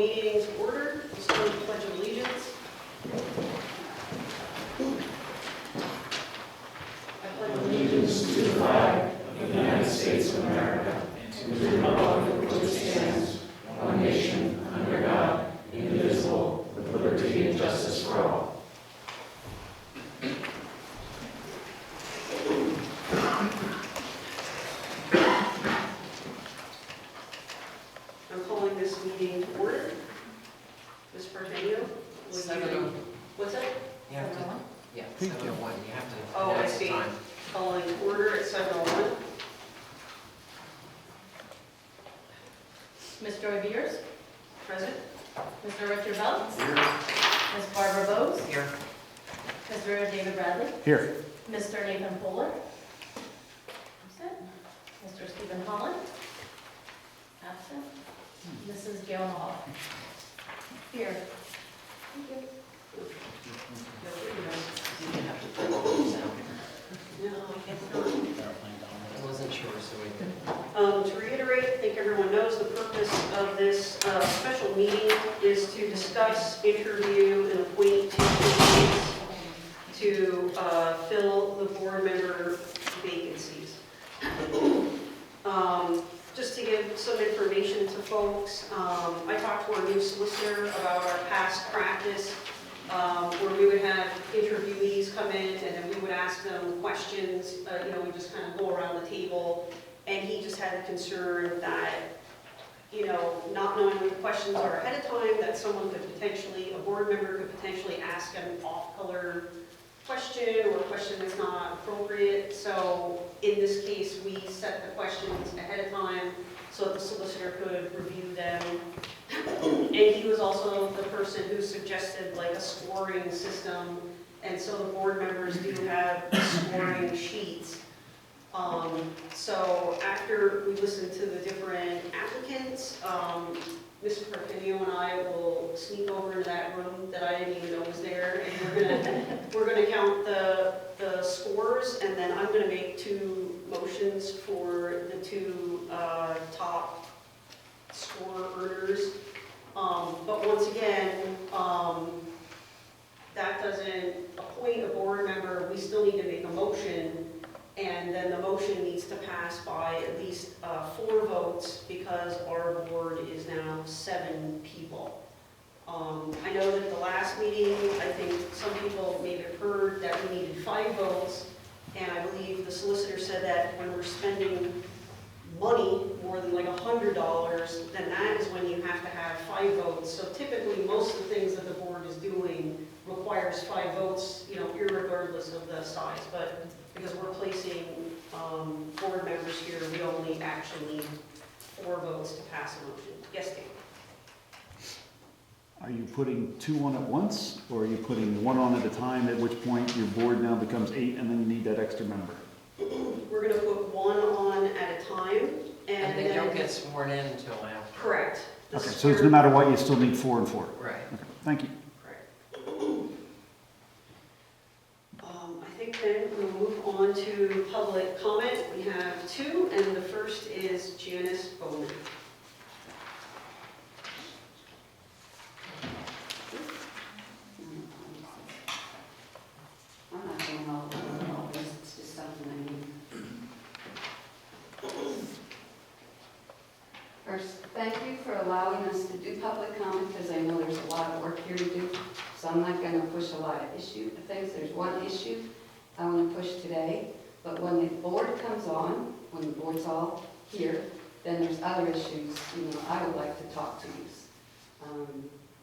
meeting to order. We'll start with the Pledge of Allegiance. I pledge allegiance to the flag of the United States of America and to the republic for which it stands, one nation, under God, indivisible, with liberty and justice for all. I'm calling this meeting to order. Ms. Partenio, would you... What's it? You have to, yeah, 7:01, you have to. Oh, I announce the see. time. Calling to order at 7:01. Mr. O'Beers, Present. Mr. Richard Beltz, Here. Ms. Barbara Bowes, Here. Mr. David Bradley, Here. Mr. Nathan Fuller, absent, Mr. Stephen Holland, absent, Mrs. Gail Hall. Here. Thank you. You have to put those out. No, I guess not. I wasn't sure, so we To reiterate, I think everyone knows the purpose of this special meeting is to discuss, interview, and appoint two candidates to fill the board member vacancies. Just to give some information to folks, I talked to our new solicitor about our past practice, where we would have interviewees come in and then we would ask them questions. We just kind of go around the table, and he just had a concern that, not knowing what the questions are ahead of time, that someone could potentially, a board member could potentially ask an off-color question or a question that's not appropriate. So in this case, we set the questions ahead of time so that the solicitor could review them. And he was also the person who suggested like a scoring system. And so the board members do have scoring sheets. So after we listen to the different applicants, Mr. Partenio and I will sneak over to that room that I didn't even know was there, and we're gonna count the scores, and then I'm gonna make two motions for the two top score earners. But once again, that doesn't appoint a board member. We still need to make a motion. And then the motion needs to pass by at least 4 votes because our board is now 7 people. I know that the last meeting, I think some people may have heard that we needed 5 votes, and I believe the solicitor said that when we're spending money more than like $100, then that is when you have to have 5 votes. So typically, most of the things that the board is doing requires 5 votes, irregardless of the size. But because we're placing board members here, we only actually need 4 votes to pass a motion. Yes, Dave? Are you putting 2 on at once, or are you putting 1 on at a time, at which point your board now becomes 8 and then you need that extra member? We're going to put 1 on at a time. and they don't get sworn in until after. Correct. Okay, so it's no matter what, you still need 4 and 4? Right. Okay, thank you. I think then we'll move on to public comment. We have 2, and the first is Janice Bowman. I'm not saying all this, it's just something I need. First, thank you for allowing us to do public comment, because I know there's a lot of work here to do, so I'm not going to push a lot of things. There's one issue I want to push today, but when the board comes on, when the board's all here, then there's other issues, I would like to talk to you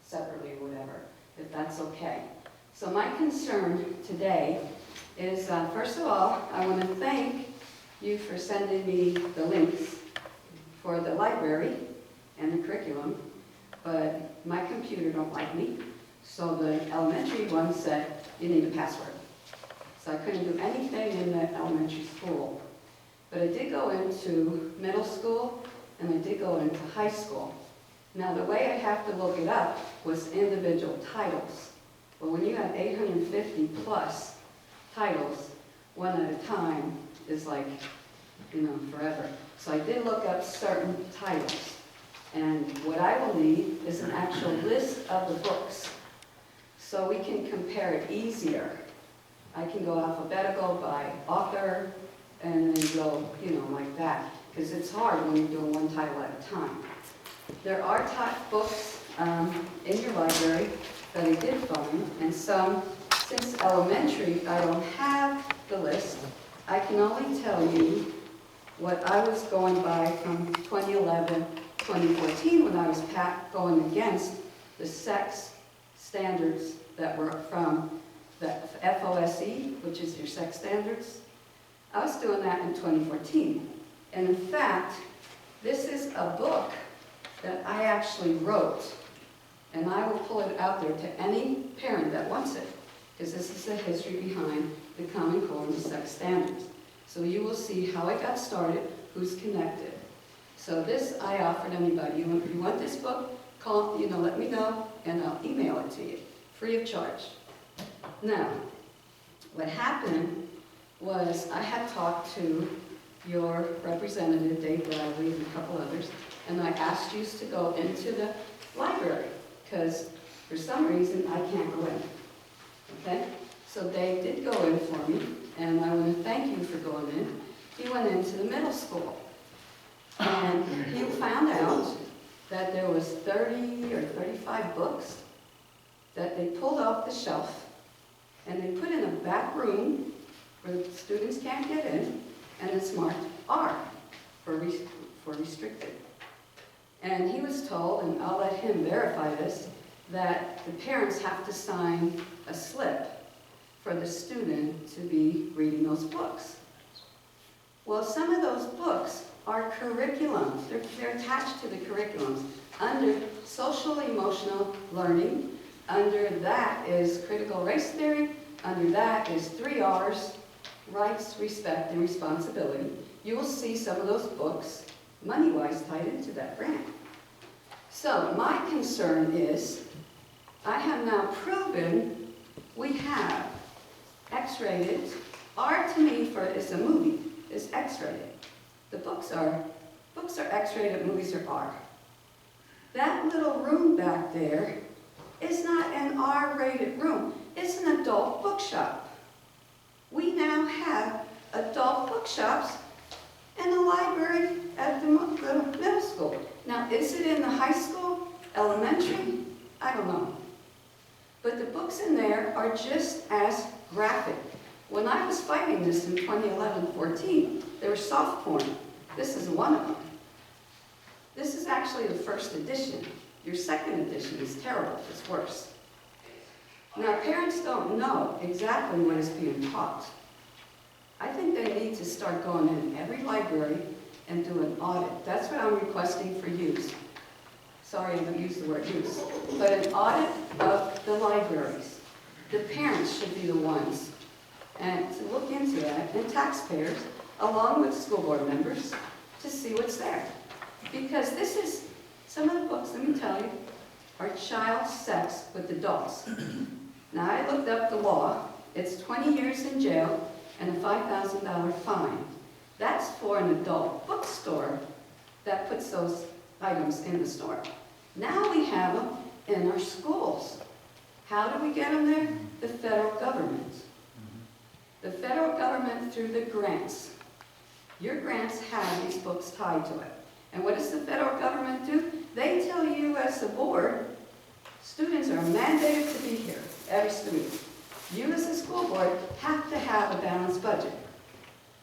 separately or whatever, if that's okay. So my concern today is, first of all, I want to thank you for sending me the links for the library and the curriculum, but my computer don't like me, so the elementary one said, you need a password. So I couldn't do anything in the elementary school. But I did go into middle school, and I did go into high school. Now, the way I have to look it up was individual titles. But when you have 850 plus titles, one at a time is like, forever. So I did look up certain titles. And what I will need is an actual list of the books, so we can compare it easier. I can go alphabetical by author, and then go, like that, because it's hard when you're doing one title at a time. There are books in your library that I did find, and some, since elementary, I don't have the list. I can only tell you what I was going by from 2011, 2014, when I was going against the sex standards that were from the FOSE, which is your sex standards. I was doing that in 2014. And in fact, this is a book that I actually wrote, and I will pull it out there to any parent that wants it, because this is the history behind the Common Core and the sex standards. So you will see how it got started, who's connected. So this I offered anybody. You want this book? Call, let me know, and I'll email it to you, free of charge. Now, what happened was I had talked to your representative, Dave Bradley, and a couple others, and I asked you to go into the library, because for some reason I can't go in. Okay? So Dave did go in for me, and I want to thank you for going in. He went into the middle school, and he found out that there was 30 or 35 books that they pulled off the shelf, and they put in a back room where the students can't get in, and it's marked R for restricted. And he was told, and I'll let him verify this, that the parents have to sign a slip for the student to be reading those books. Well, some of those books are curriculums. They're attached to the curriculums. Under social emotional learning, under that is critical race theory, under that is 3 R's, rights, respect, and responsibility. You will see some of those books, money-wise, tied into that grant. So my concern is, I have now proven we have X-rated. R to me is a movie, is X-rated. The books are X-rated, movies are R. That little room back there is not an R-rated room. It's an adult bookshop. We now have adult bookshops in the library at the middle school. Now, is it in the high school, elementary? I don't know. But the books in there are just as graphic. When I was fighting this in 2011-14, there was soft porn. This is one of them. This is actually the first edition. Your second edition is terrible, it's worse. Now, parents don't know exactly what is being taught. I think they need to start going in every library and do an audit. That's what I'm requesting for use. Sorry, I don't use the word use. But an audit of the libraries. The parents should be the ones and to look into that, and taxpayers, along with school board members, to see what's there. Because this is, some of the books, let me tell you, are child sex with adults. Now, I looked up the law. It's 20 years in jail and a $5,000 fine. That's for an adult bookstore that puts those items in the store. Now we have them in our schools. How do we get them there? The federal government. The federal government through the grants. Your grants have these books tied to it. And what does the federal government do? They tell you as a board, students are mandated to be here, every student. You as a school board have to have a balanced budget.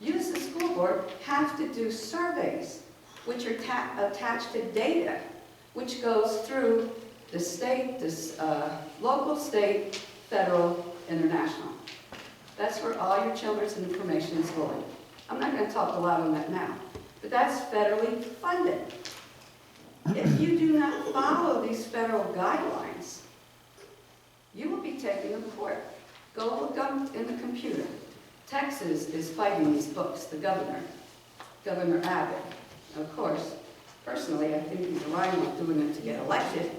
You as a school board have to do surveys, which are attached to data, which goes through the state, local, state, federal, international. That's where all your children's information is going. I'm not going to talk a lot on that now, but that's federally funded. If you do not follow these federal guidelines, you will be taken to court. Go look up in the computer. Texas is fighting these books, the governor, Governor Abbott. Of course, personally, I think he's a rhino doing it to get elected,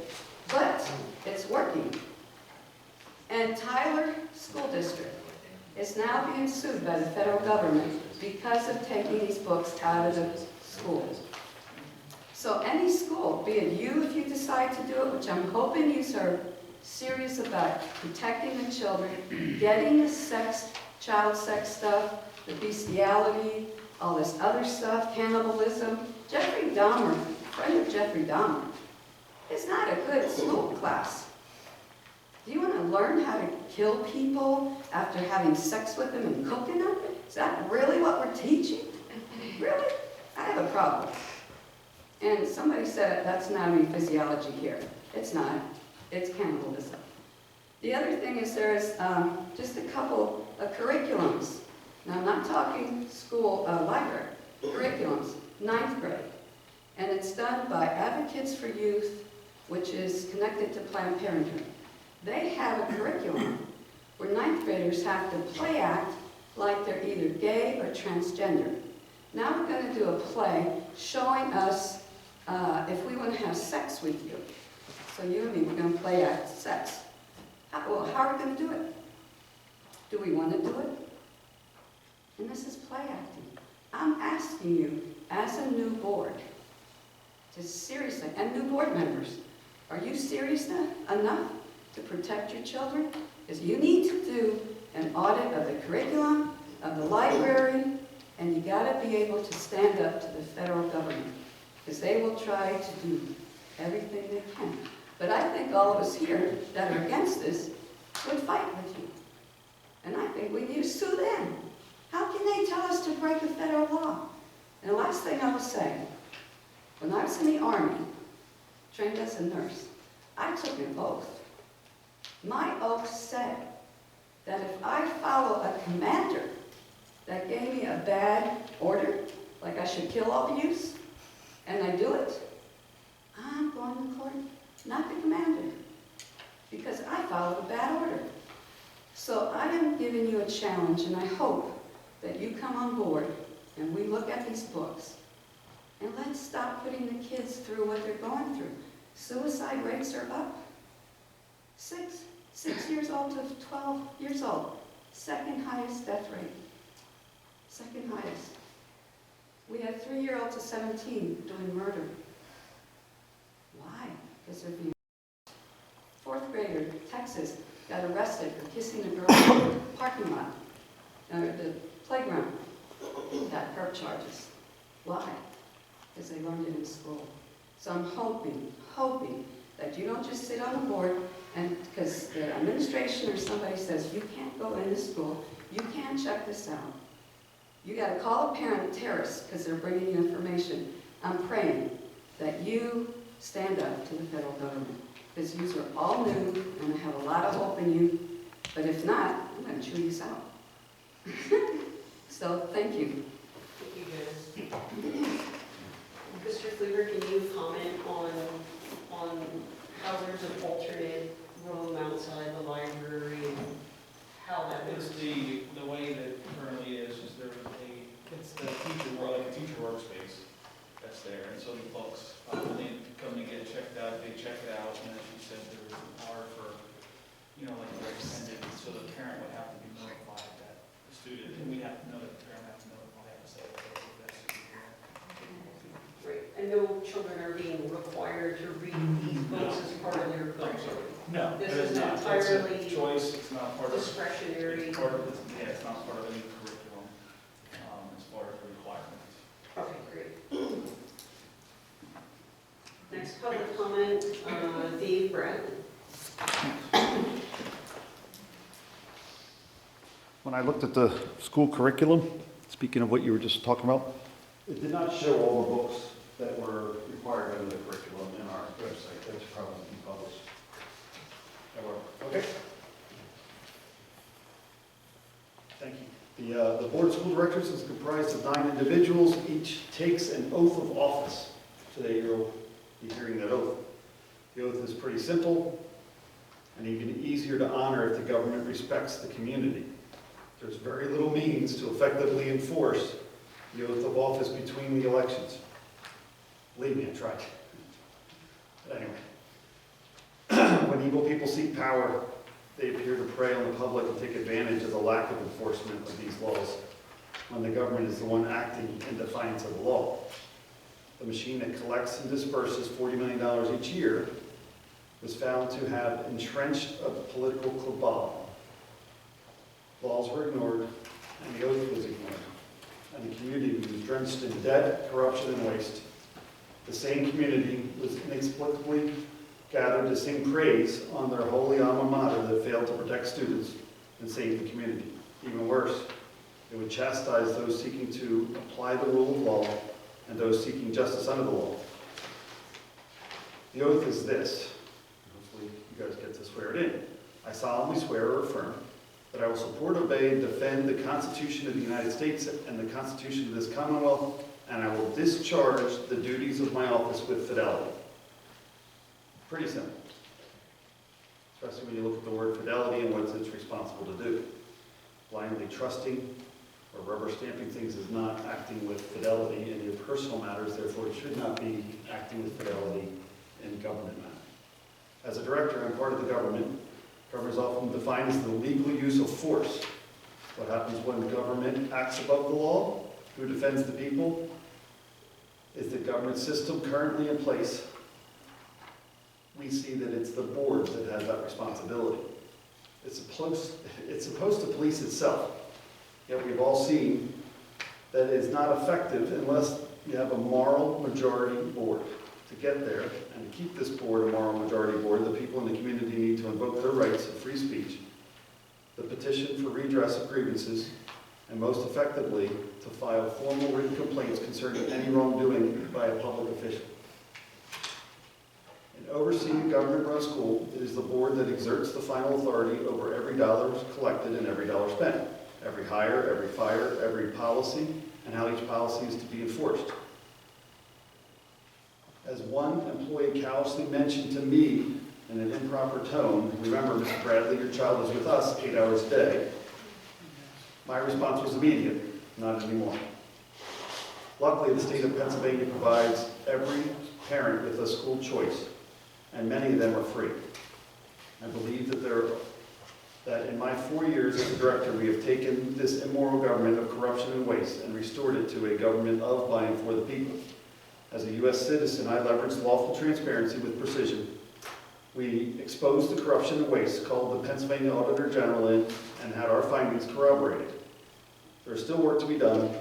but it's working. And Tyler School District is now being sued by the federal government because of taking these books out of the schools. So any school, be it you if you decide to do it, which I'm hoping you are serious about protecting the children, getting the child sex stuff, the bestiality, all this other stuff, cannibalism. Jeffrey Dahmer, friend of Jeffrey Dahmer, is not a good school class. Do you want to learn how to kill people after having sex with them and cooking them? Is that really what we're teaching? Really? I have a problem. And somebody said that's anatomy and physiology here. It's not. It's cannibalism. The other thing is there's just a couple of curriculums. Now, I'm not talking school, library. Curriculums, 9th grade. And it's done by Advocates for Youth, which is connected to Planned Parenthood. They have a curriculum where 9th graders have to play act like they're either gay or transgender. Now we're going to do a play showing us if we want to have sex with you. So you and me, we're going to play act sex. How are we going to do it? Do we want to do it? And this is play acting. I'm asking you, as a new board, to seriously, and new board members, are you serious enough to protect your children? Because you need to do an audit of the curriculum, of the library, and you got to be able to stand up to the federal government, because they will try to do everything they can. But I think all of us here that are against this would fight with you. And I think we need to sue them. How can they tell us to break a federal law? And the last thing I will say, when I was in the Army, trained as a nurse, I took an oath. My oath said that if I follow a commander that gave me a bad order, like I should kill all the youths, and I do it, I'm going to court, not the commander, because I followed a bad order. So I am giving you a challenge, and I hope that you come on board and we look at these books, and let's stop putting the kids through what they're going through. Suicide rates are up. 6 years old to 12 years old. Second highest death rate. Second highest. We have 3-year-olds to 17 doing murder. Why? Because they're being... 4th grader, Texas, got arrested for kissing a girl in the parking lot, or the playground. Got perp charges. Why? Because they learned it in school. So I'm hoping that you don't just sit on the board and because the administration or somebody says you can't go into school, you can't check this out. You got to call a parent a terrorist because they're bringing you information. I'm praying that you stand up to the federal government because you are all new and I have a lot of hope in you. But if not, I'm going to chew you out. So thank you. Thank you, guys. Mr. Cleaver, can you comment on how there's an alternate room outside the library and how that works? It's the way that currently is it's the teacher workspace that's there, and so the folks, when they come to get checked out, they check it out, and as you said, there was an hour for, like a recommended, so the parent would have to be notified that the student, and we have to know that the parent has to notify us that that's the parent. Right, and no children are being required to read these books as part of their curriculum. No, This it is not. entirely It's a choice. It's not part of. Discretionary. It's part of. It's not part of any curriculum. As far as the requirements. Okay, great. Next public comment, Dave Bradley. When I looked at the school curriculum, speaking of what you were just talking about, it did not show all the books that were required under the curriculum in our website. That's probably be published. Okay. Thank you. The Board of School Directors is comprised of 9 individuals. Each takes an oath of office. Today you'll be hearing that oath. The oath is pretty simple and even easier to honor if the government respects the community. There's very little means to effectively enforce the oath of office between the elections. Believe me, I tried. But anyway, when evil people seek power, they appear to prey on the public and take advantage of the lack of enforcement of these laws when the government is the one acting in defiance of the law. the machine that collects and disperses $40 million each year, was found to have entrenched a political cabal. Laws were ignored, and the oath was ignored, and the community was drenched in debt, corruption, and waste. The same community was inexplicably gathered to sing praise on their holy alma mater that failed to protect students and save the community. Even worse, it would chastise those seeking to apply the rule of law and those seeking justice under the law. The oath is this. Hopefully you guys get to swear it in. I solemnly swear or affirm that I will support, obey, and defend the Constitution of the United States and the Constitution of this Commonwealth, and I will discharge the duties of my office with fidelity. Pretty simple. Especially when you look at the word fidelity and what it's responsible to do. Blindly trusting or rubber stamping things is not acting with fidelity in your personal matters, therefore it should not be acting with fidelity in government matters. As a director, I'm part of the government. Government is often defined as the legal use of force. What happens when government acts above the law? Who defends the people? Is the government system currently in place? We see that it's the board that has that responsibility. It's supposed to police itself. Yet we've all seen that it's not effective unless you have a moral majority board. To get there and to keep this board a moral majority board, the people in the community need to invoke their rights of free speech, the petition for redress of grievances, and most effectively, to file formal written complaints concerning any wrongdoing by a public official. In overseeing a government-run school, it is the board that exerts the final authority over every dollar collected and every dollar spent, every hire, every fire, every policy, and how each policy is to be enforced. As one employee callously mentioned to me in an improper tone, remember, Mr. Bradley, your child is with us 8 hours a day. My response was immediate, not anymore. Luckily, the state of Pennsylvania provides every parent with a school choice, and many of them are free. I believe that in my 4 years as a director, we have taken this immoral government of corruption and waste and restored it to a government of, by, and for the people. As a U.S. citizen, I leveraged lawful transparency with precision. We exposed the corruption and waste, called the Pennsylvania Auditor General in, and had our findings corroborated. There is still work to be done,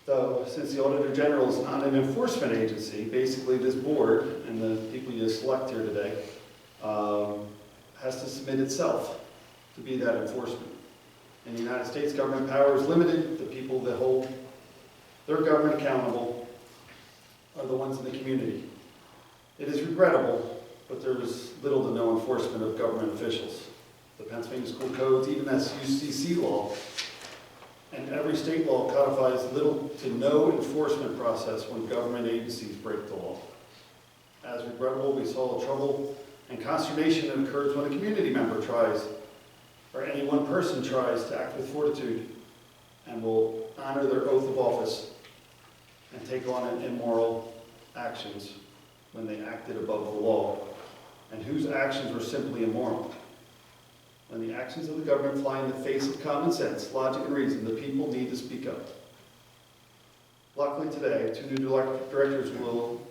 though, since the Auditor General is not an enforcement agency, basically this board and the people you select here today has to submit itself to be that enforcement. In the United States, government power is limited. The people that hold their government accountable are the ones in the community. It is regrettable, but there is little to no enforcement of government officials. The Pennsylvania School Codes, even as UCC law, and every state law codifies little to no enforcement process when government agencies break the law. As regrettable, we saw trouble and consternation that occurs when a community member tries, or any one person tries to act with fortitude and will honor their oath of office and take on immoral actions when they acted above the law, and whose actions were simply immoral. When the actions of the government fly in the face of common sense, logic, and reason, the people need to speak up. Luckily today, 2 new directors will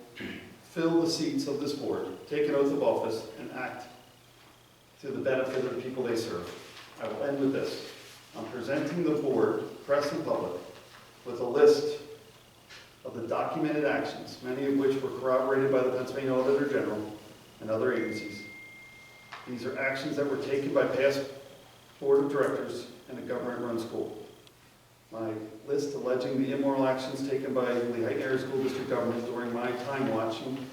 fill the seats of this board, take an oath of office, and act to the benefit of the people they serve. I will end with this. I'm presenting the board, press, and public with a list of the documented actions, many of which were corroborated by the Pennsylvania Auditor General and other agencies. These are actions that were taken by past board of directors in a government-run school. My list alleging the immoral actions taken by the Lehigh Area School District government during my time watching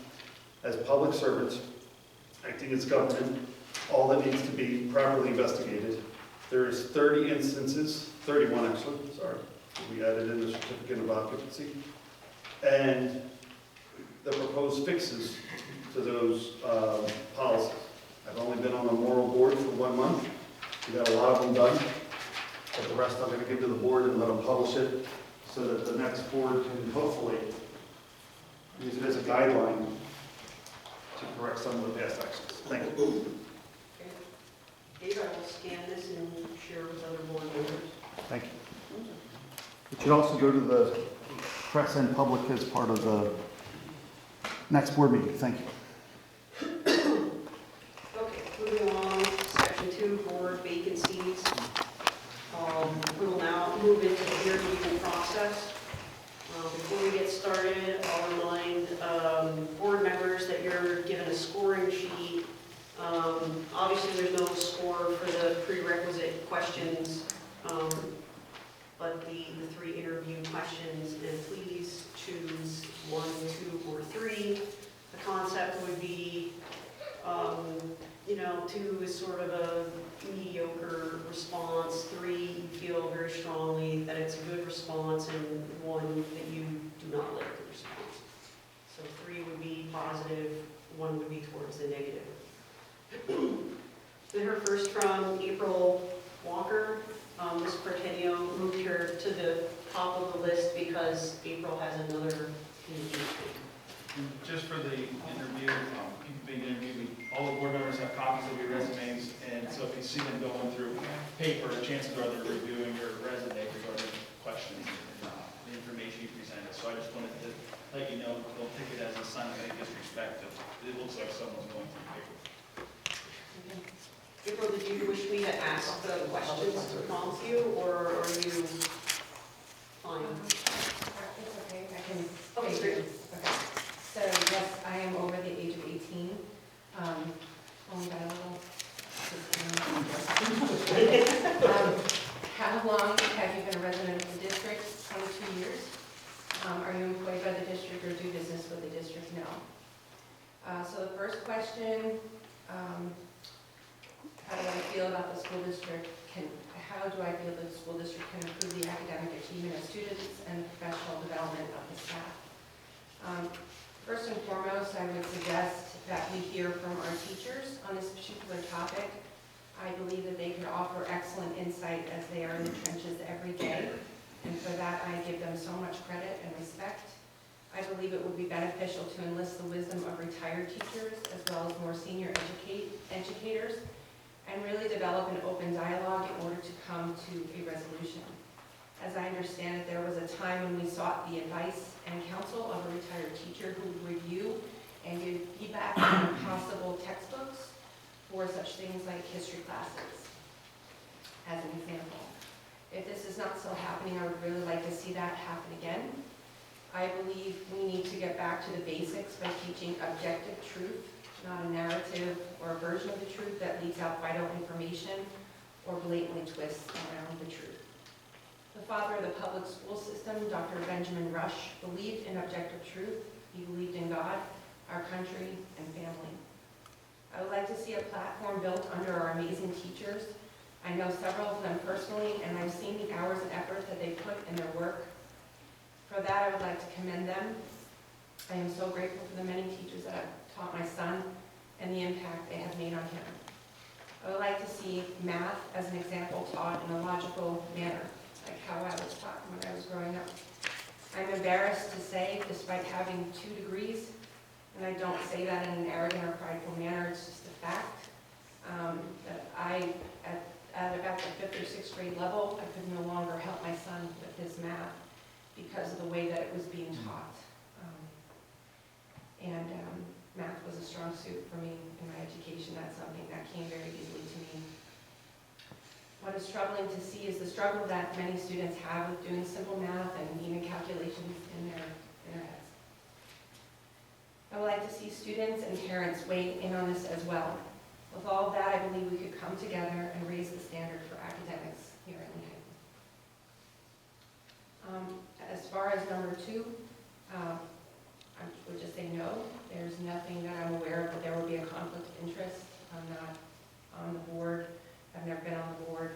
as public servants, acting as government, all that needs to be properly investigated. There's 30 instances, 31 actually, sorry, we added in the certificate of occupancy, and the proposed fixes to those policies. I've only been on a moral board for 1 month. We got a lot of them done, but the rest I'm going to give to the board and let them publish it so that the next board can hopefully use it as a guideline to correct some of the past actions. Thank you. Okay. Dave, I will scan this and share with other board members. Thank you. It should also go to the press and public as part of the next board meeting. Thank you. Okay, moving along, section 2, board vacancies. We will now move into the interview process. Before we get started, I'll remind board members that you're given a scoring sheet. Obviously, there's no score for the prerequisite questions, but the 3 interview questions, and please choose 1, 2, or 3. The concept would be, 2 is sort of a mediocre response, 3 you feel very strongly that it's a good response, and 1 that you do not like the response. So 3 would be positive, 1 would be towards the negative. We heard first from April Walker. Ms. Portenio moved her to the top of the list because April has another engagement. Just for the interview, people being interviewed, all the board members have copies of your resumes, and so if you see them going through paper, chances are they're reviewing your resume regarding questions and the information you presented. So I just wanted to let you know, don't take it as a sign of any disrespect. It looks like someone's going through paper. April, did you wish me to ask the questions to prompt you, or are you fine? It's okay, I can. Okay, great. Okay. So, yes, I am over the age of 18. Only by a little. How long have you been a resident of the district? 22 years. Are you employed by the district or do business with the district? No. So the first question, how do I feel about the school district? How do I feel that the school district can improve the academic achievement of students and professional development of the staff? First and foremost, I would suggest that we hear from our teachers on this particular topic. I believe that they could offer excellent insight as they are in the trenches every day, and for that I give them so much credit and respect. I believe it would be beneficial to enlist the wisdom of retired teachers as well as more senior educators, and really develop an open dialogue in order to come to a resolution. As I understand it, there was a time when we sought the advice and counsel of a retired teacher who would review and give feedback on possible textbooks for such things like history classes, as an example. If this is not still happening, I would really like to see that happen again. I believe we need to get back to the basics by teaching objective truth, not a narrative or a version of the truth that leaves out vital information or blatantly twists around the truth. The father of the public school system, Dr. Benjamin Rush, believed in objective truth. He believed in God, our country, and family. I would like to see a platform built under our amazing teachers. I know several of them personally, and I've seen the hours and effort that they put in their work. For that, I would like to commend them. I am so grateful for the many teachers that have taught my son and the impact they have made on him. I would like to see math as an example taught in a logical manner, like how I was taught when I was growing up. I'm embarrassed to say, despite having 2 degrees, and I don't say that in an arrogant or prideful manner, it's just a fact, that I, at about the 5th or 6th grade level, I could no longer help my son with his math because of the way that it was being taught. Math was a strong suit for me in my education. That's something that came very easily to me. What is troubling to see is the struggle that many students have with doing simple math and even calculations in their heads. I would like to see students and parents weigh in on this as well. With all of that, I believe we could come together and raise the standard for academics here at Lehigh. As far as number 2, I would just say no. There's nothing that I'm aware of that there will be a conflict of interest. I'm not on the board. I've never been on the board.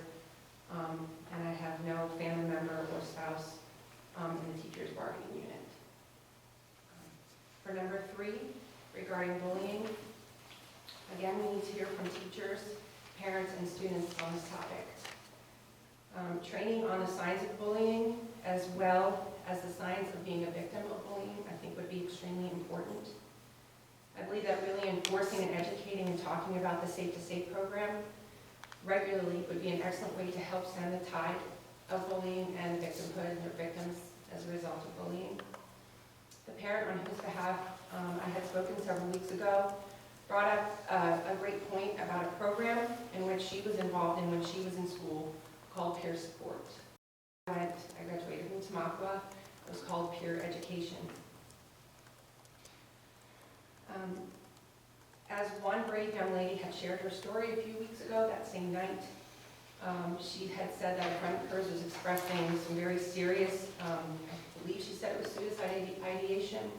And I have no family member or spouse in the teachers' bargaining unit. For number 3, regarding bullying, again, we need to hear from teachers, parents, and students on this topic. Training on the signs of bullying, as well as the signs of being a victim of bullying, I think would be extremely important. I believe that really enforcing and educating and talking about the Safe to Safe program regularly would be an excellent way to help stem the tide of bullying and victimhood or victims as a result of bullying. spoken several weeks ago, brought up a great point about a program in which she was involved in when she was in school called peer support. I graduated from Tamaqua. It was called peer education. As one brave young lady had shared her story a few weeks ago, that same night, she had said that a friend of hers was expressing some very serious, I believe she said it was suicide ideation.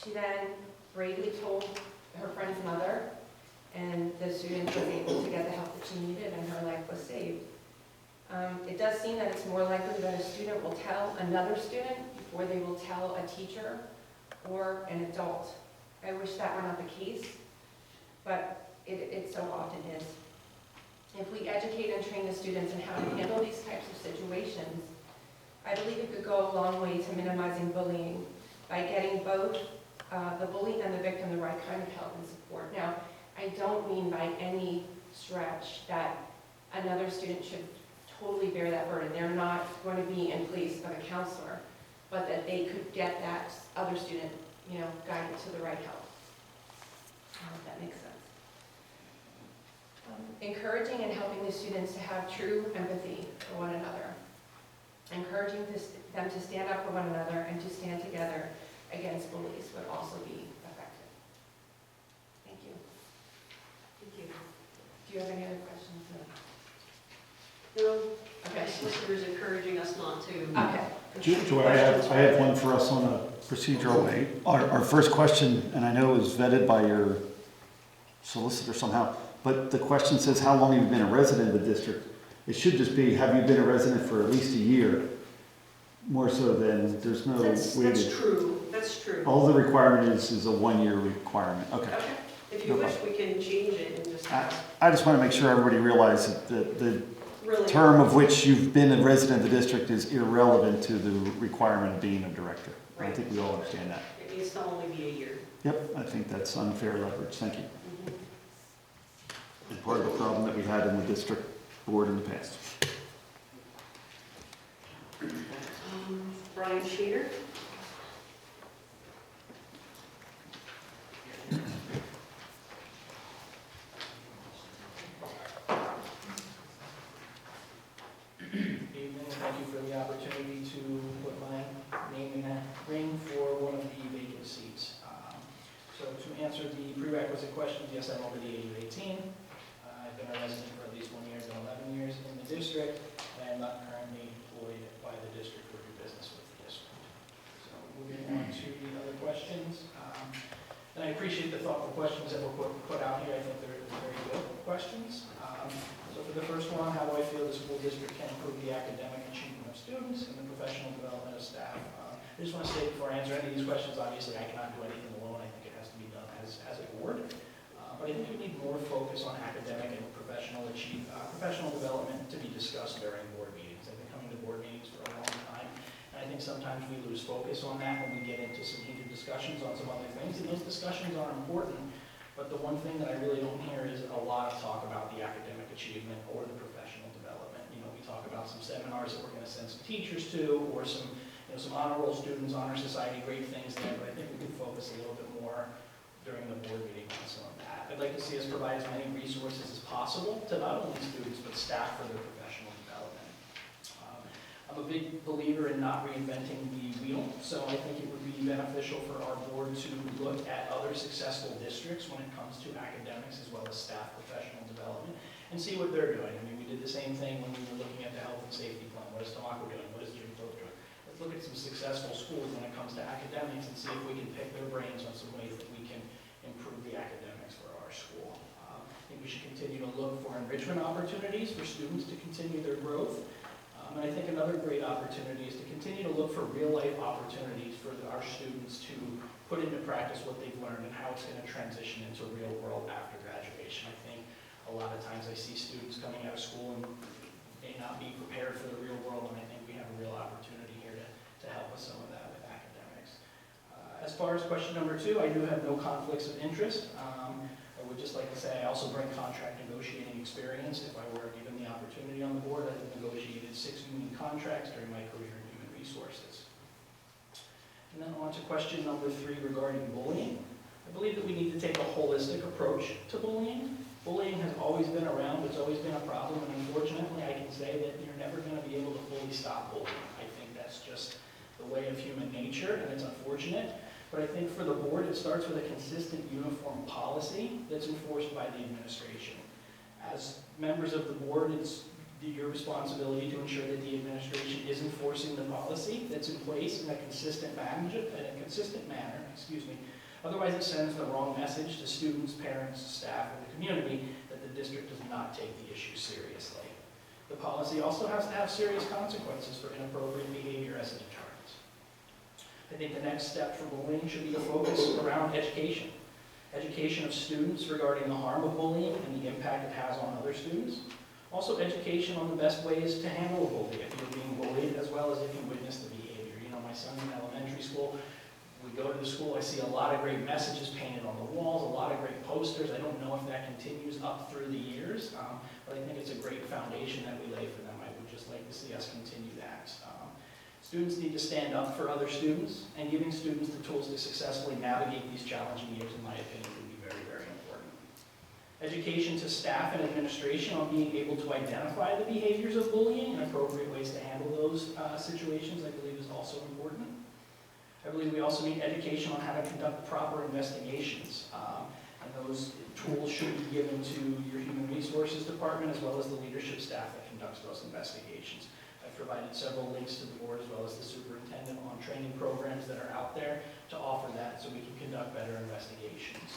She then bravely told her friend's mother, and the student was able to get the help that she needed, and her life was saved. It does seem that it's more likely that a student will tell another student before they will tell a teacher or an adult. I wish that were not the case, but it so often is. If we educate and train the students in how to handle these types of situations, I believe it could go a long way to minimizing bullying by getting both the bully and the victim the right kind of help and support. Now, I don't mean by any stretch that another student should totally bear that burden. They're not going to be in place of a counselor, but that they could get that other student, guided to the right help. I hope that makes sense. Encouraging and helping the students to have true empathy for one another. Encouraging them to stand up for one another and to stand together against bullies would also be effective. Thank you. Thank you. Do you have any other questions? No, Okay. my solicitor is encouraging us not to. Okay. Joy, I have one for us on a procedural way. Our first question, and I know it was vetted by your solicitor somehow, but the question says, how long have you been a resident of the district? It should just be, have you been a resident for at least a year? More so than, there's no That's weighted. true, that's true. All the requirement is a 1 year requirement. Okay. Okay, if you No wish, we can change it and just, I just want to make sure everybody realizes that the really. term of which you've been a resident of the district is irrelevant to the requirement of being a director. I Right. think we all understand that. It needs to only be a year. Yep, I think that's unfair leverage. Thank you. Mhm. And part of the problem that we had in the district board in the past. Brian Sheeter? Evening, thank you for the opportunity to put my name in a ring for one of the vacant seats. So to answer the prerequisite questions, yes, I'm over the age of 18. I've been a resident for at least 1 year, been 11 years in the district, and I'm not currently employed by the district or do business with the district. So moving on to the other questions. And I appreciate the thoughtful questions that were put out here. I think they're very good questions. So for the first one, how do I feel the school district can improve the academic achievement of students and the professional development of staff? I just want to say before I answer any of these questions, obviously I cannot do anything alone. I think it has to be done as a board. But I think we need more focus on academic and professional development to be discussed during board meetings. I've been coming to board meetings for a long time, and I think sometimes we lose focus on that when we get into some heated discussions on some other things, and those discussions are important. But the one thing that I really don't hear is a lot of talk about the academic achievement or the professional development. We talk about some seminars that we're going to send some teachers to, or some honor roll students, honor society, great things there, but I think we can focus a little bit more during the board meeting on some of that. I'd like to see us provide as many resources as possible to not only students, but staff for their professional development. I'm a big believer in not reinventing the wheel, so I think it would be beneficial for our board to look at other successful districts when it comes to academics as well as staff professional development and see what they're doing. I mean, we did the same thing when we were looking at the health and safety plan. What is Tamaqua doing? What is Jim Thorpe doing? Let's look at some successful schools when it comes to academics and see if we can pick their brains on some ways that we can improve the academics for our school. I think we should continue to look for enrichment opportunities for students to continue their growth. And I think another great opportunity is to continue to look for real-life opportunities for our students to put into practice what they've learned and how it's going to transition into real world after graduation. I think a lot of times I see students coming out of school and may not be prepared for the real world, and I think we have a real opportunity here to help with some of that with academics. As far as question number 2, I do have no conflicts of interest. I would just like to say I also bring contract negotiating experience. If I were given the opportunity on the board, I have negotiated 6 union contracts during my career in human resources. And then on to question number 3 regarding bullying. I believe that we need to take a holistic approach to bullying. Bullying has always been around, it's always been a problem, and unfortunately I can say that you're never going to be able to fully stop bullying. I think that's just the way of human nature, and it's unfortunate. But I think for the board, it starts with a consistent, uniform policy that's enforced by the administration. As members of the board, it's your responsibility to ensure that the administration is enforcing the policy that's in place in a consistent manner. Otherwise, it sends the wrong message to students, parents, staff, and the community that the district does not take the issue seriously. The policy also has to have serious consequences for inappropriate behavior as a deterrent. I think the next step for bullying should be to focus around education. Education of students regarding the harm of bullying and the impact it has on other students. Also education on the best ways to handle a bully if you're being bullied, as well as if you witness the behavior. You know, my son's in elementary school. We go to the school, I see a lot of great messages painted on the walls, a lot of great posters. I don't know if that continues up through the years, but I think it's a great foundation that we lay for them. I would just like to see us continue that. Students need to stand up for other students, and giving students the tools to successfully navigate these challenging years, in my opinion, would be very, very important. Education to staff and administration on being able to identify the behaviors of bullying and appropriate ways to handle those situations, I believe, is also important. I believe we also need education on how to conduct proper investigations, and those tools should be given to your human resources department as well as the leadership staff that conducts those investigations. I've provided several links to the board as well as the superintendent on training programs that are out there to offer that so we can conduct better investigations.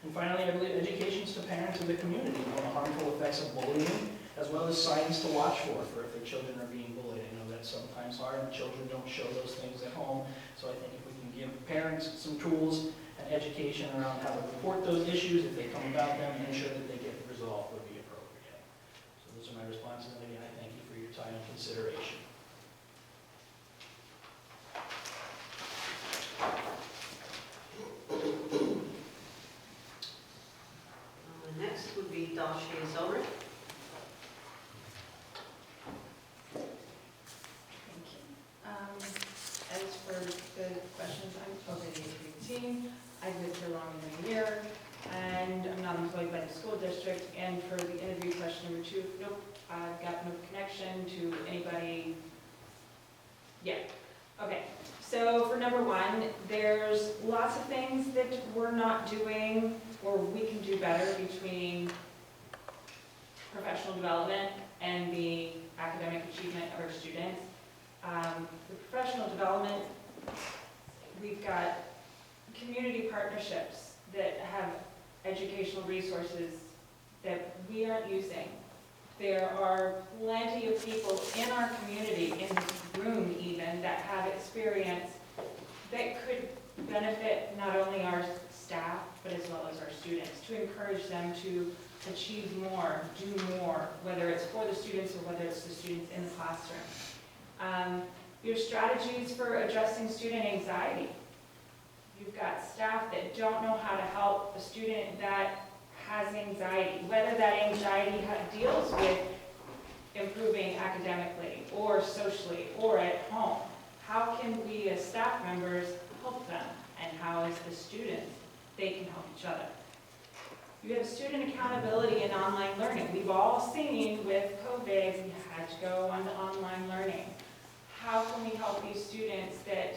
And finally, I believe educations to parents of the community on the harmful effects of bullying, as well as signs to watch for if their children are being bullied. I know that's sometimes hard, and children don't show those things at home, so I think if we can give parents some tools and education around how to report those issues, if they come about them, and ensure that they get resolved would be appropriate. So those are my responses, and again, I thank you for your time and consideration. Next would be Dasha Zelrick. Thank you. As for the questions, I'm over the age of 18. I've lived here longer than a year, and I'm not employed by the school district. And for the interview question number 2, nope, I've got no connection to anybody yet. Okay, so for number 1, there's lots of things that we're not doing or we can do better between professional development and the academic achievement of our students. The professional development, we've got community partnerships that have educational resources that we aren't using. There are plenty of people in our community, in this room even, that have experience that could benefit not only our staff, but as well as our students, to encourage them to achieve more, do more, whether it's for the students or whether it's the students in the classroom. Your strategies for addressing student anxiety. You've got staff that don't know how to help a student that has anxiety, whether that anxiety deals with improving academically or socially or at home. How can we as staff members help them, and how as the students they can help each other? You have student accountability in online learning. We've all seen with COVID, we had to go on to online learning. How can we help these students that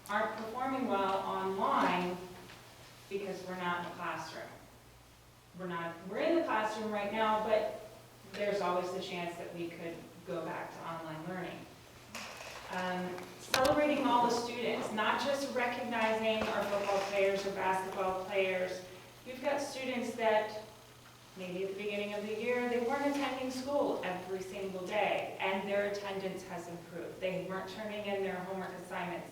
aren't performing well online because we're not in the classroom? We're in the classroom right now, but there's always the chance that we could go back to online learning. Celebrating all the students, not just recognizing our football players or basketball players. You've got students that maybe at the beginning of the year, they weren't attending school every single day, and their attendance has improved. They weren't turning in their homework assignments.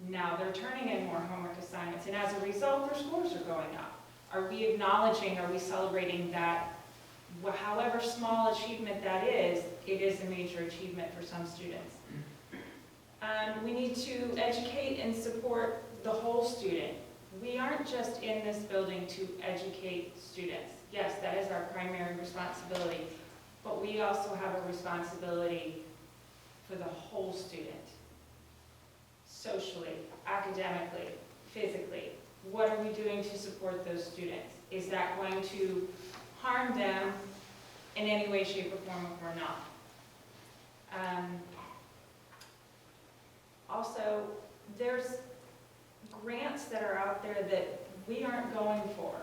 Now they're turning in more homework assignments, and as a result, their scores are going up. Are we acknowledging, are we celebrating that, however small achievement that is, it is a major achievement for some students. We need to educate and support the whole student. We aren't just in this building to educate students. Yes, that is our primary responsibility, but we also have a responsibility for the whole student, socially, academically, physically? What are we doing to support those students? Is that going to harm them in any way, shape, or form or not? Also, there's grants that are out there that we aren't going for.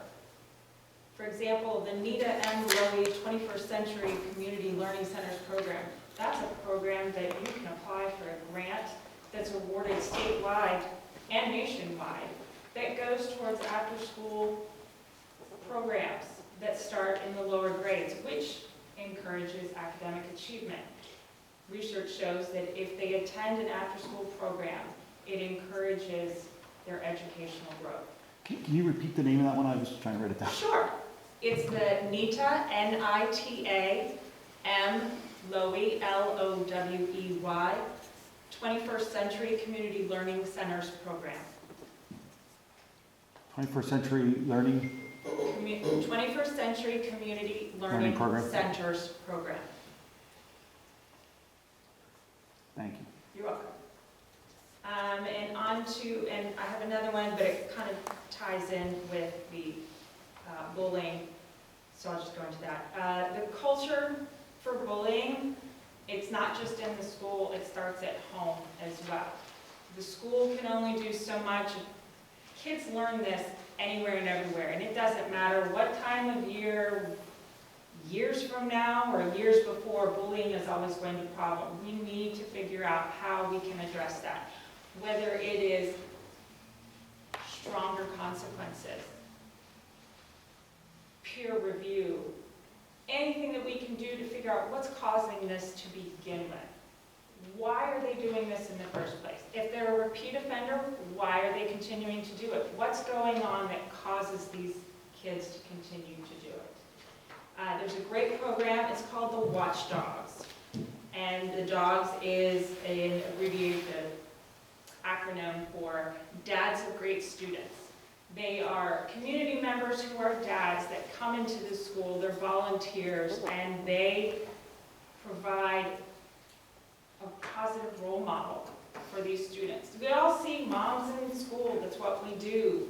For example, the Rita and Larry 21st Century Community Learning Centers program. That's a program that you can apply for a grant that's awarded statewide and nationwide that goes towards after-school programs that start in the lower grades, which encourages academic achievement. Research shows that if they attend an after-school program, it encourages their educational growth. Can you repeat the name of that one? I was trying to write it down. Sure. It's the NITA, N-I-T-A, M, Lowey, L-O-W-E-Y, 21st Century Community Learning Centers program. 21st Century Learning? 21st Century Community Learning Program. Centers program. Thank you. You're welcome. And I have another one, but it kind of ties in with the bullying, so I'll just go into that. The culture for bullying, it's not just in the school, it starts at home as well. The school can only do so much. Kids learn this anywhere and everywhere, and it doesn't matter what time of year, years from now or years before, bullying is always going to be a problem. We need to figure out how we can address that, whether it is stronger consequences, peer review, anything that we can do to figure out what's causing this to begin with. Why are they doing this in the first place? If they're a repeat offender, why are they continuing to do it? What's going on that causes these kids to continue to do it? There's a great program, it's called the Watchdogs. And the DOGS is an abbreviated acronym for Dads of Great Students. They are community members who are dads that come into the school, they're volunteers, and they provide a positive role model for these students. We all see moms in school, that's what we do,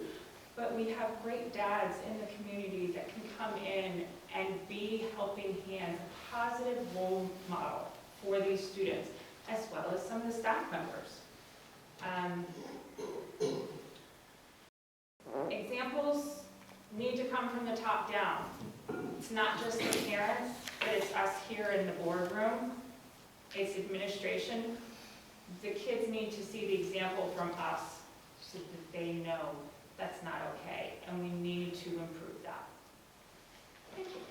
but we have great dads in the community that can come in and be helping hands, a positive role model for these students, as well as some of the staff members. Examples need to come from the top down. It's not just the parents, but it's us here in the boardroom. It's administration. The kids need to see the example from us so that they know that's not okay, and we need to improve that. Thank you.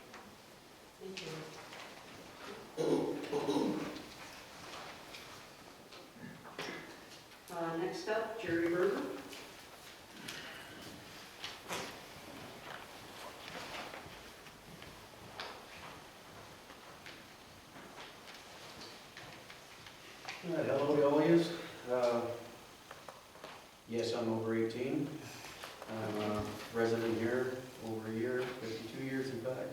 Thank you. Next up, Jerry Berger. All right, hello to all yous. Yes, I'm over 18. I'm a resident here over a year, 52 years in fact.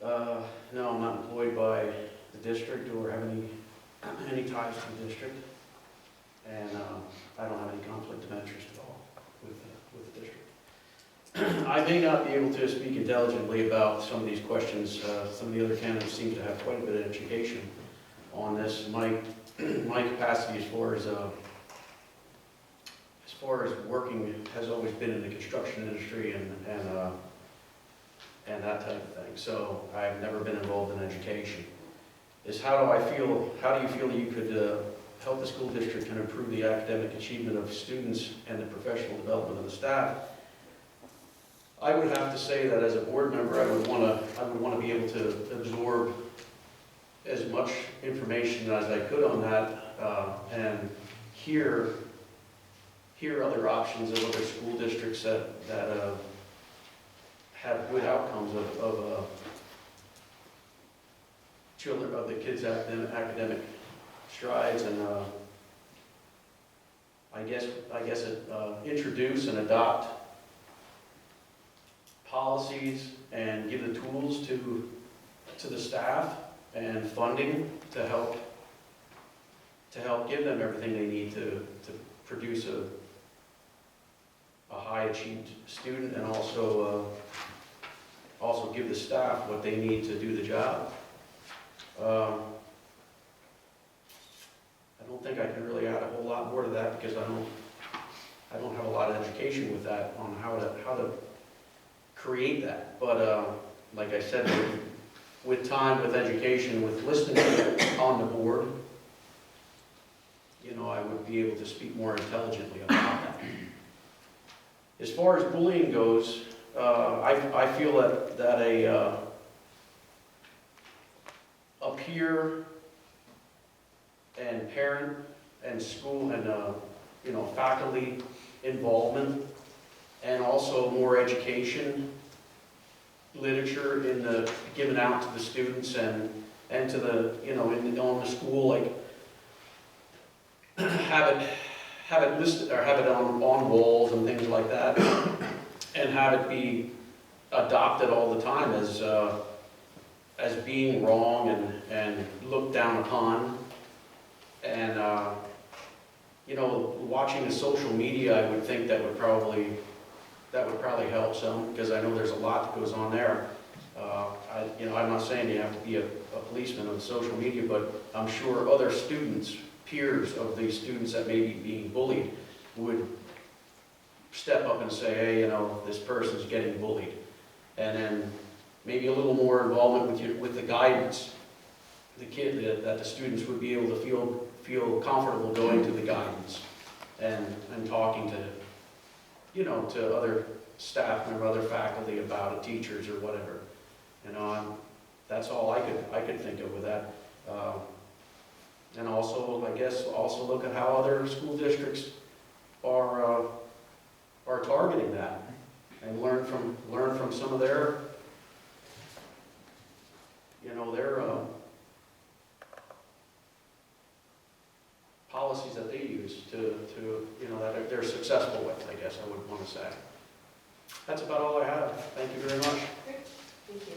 No, I'm not employed by the district or have any ties to the district. And I don't have any conflict of interest at all with the district. I may not be able to speak intelligently about some of these questions. Some of the other candidates seem to have quite a bit of education on this. My capacity as far as working has always been in the construction industry and that type of thing. So I've never been involved in education. How do you feel that you could help the school district and improve the academic achievement of students and the professional development of the staff? I would have to say that as a board member, I would want to be able to absorb as much information as I could on that and hear other options of other school districts that have good outcomes of children, of the kids' academic strides, and I guess introduce and adopt policies and give the tools to the staff and funding to help give them everything they need to produce a high achieved student, and also give the staff what they need to do the job. I don't think I can really add a whole lot more to that, because I don't have a lot of education with that on how to create that. But like I said, with time, with education, with listening on the board, you know, I would be able to speak more intelligently about that. As far as bullying goes, I feel that a peer and parent and school and you know, faculty involvement, and also more education literature given out to the students and to the, you know, on the school, like have it listed, or have it on walls and things like that, and have it be adopted all the time as being wrong and looked down upon. And you know, watching the social media, I would think that would probably help some, because I know there's a lot that goes on there. You know, I'm not saying you have to be a policeman on social media, but I'm sure other students, peers of these students that may be being bullied, would step up and say, hey, you know, this person's getting bullied. And then maybe a little more involvement with the guidance, the kid, that the students would be able to feel comfortable going to the guidance and talking to, you know, to other staff member, other faculty about it, teachers or whatever. You know, that's all I could think of with that. And also, I guess, also look at how other school districts are targeting that, and learn from some of their, you know, their policies that they use to you know, that they're successful with, I guess I would want to say. That's about all I have. Thank you very much. Thank you.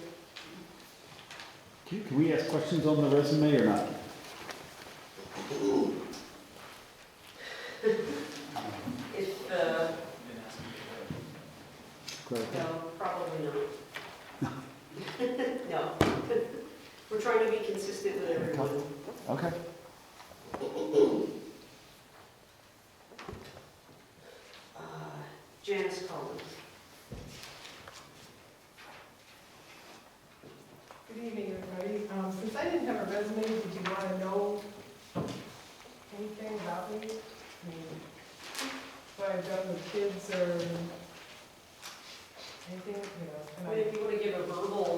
Okay, can we ask questions on the resume or not? If, no, probably not. No. We're trying to be consistent with everyone. Okay. Janice Collins. Good evening, everybody. Since I didn't have a resume, did you want to know anything about me? I mean, what I've done with kids or anything, you know? If you want to give a verbal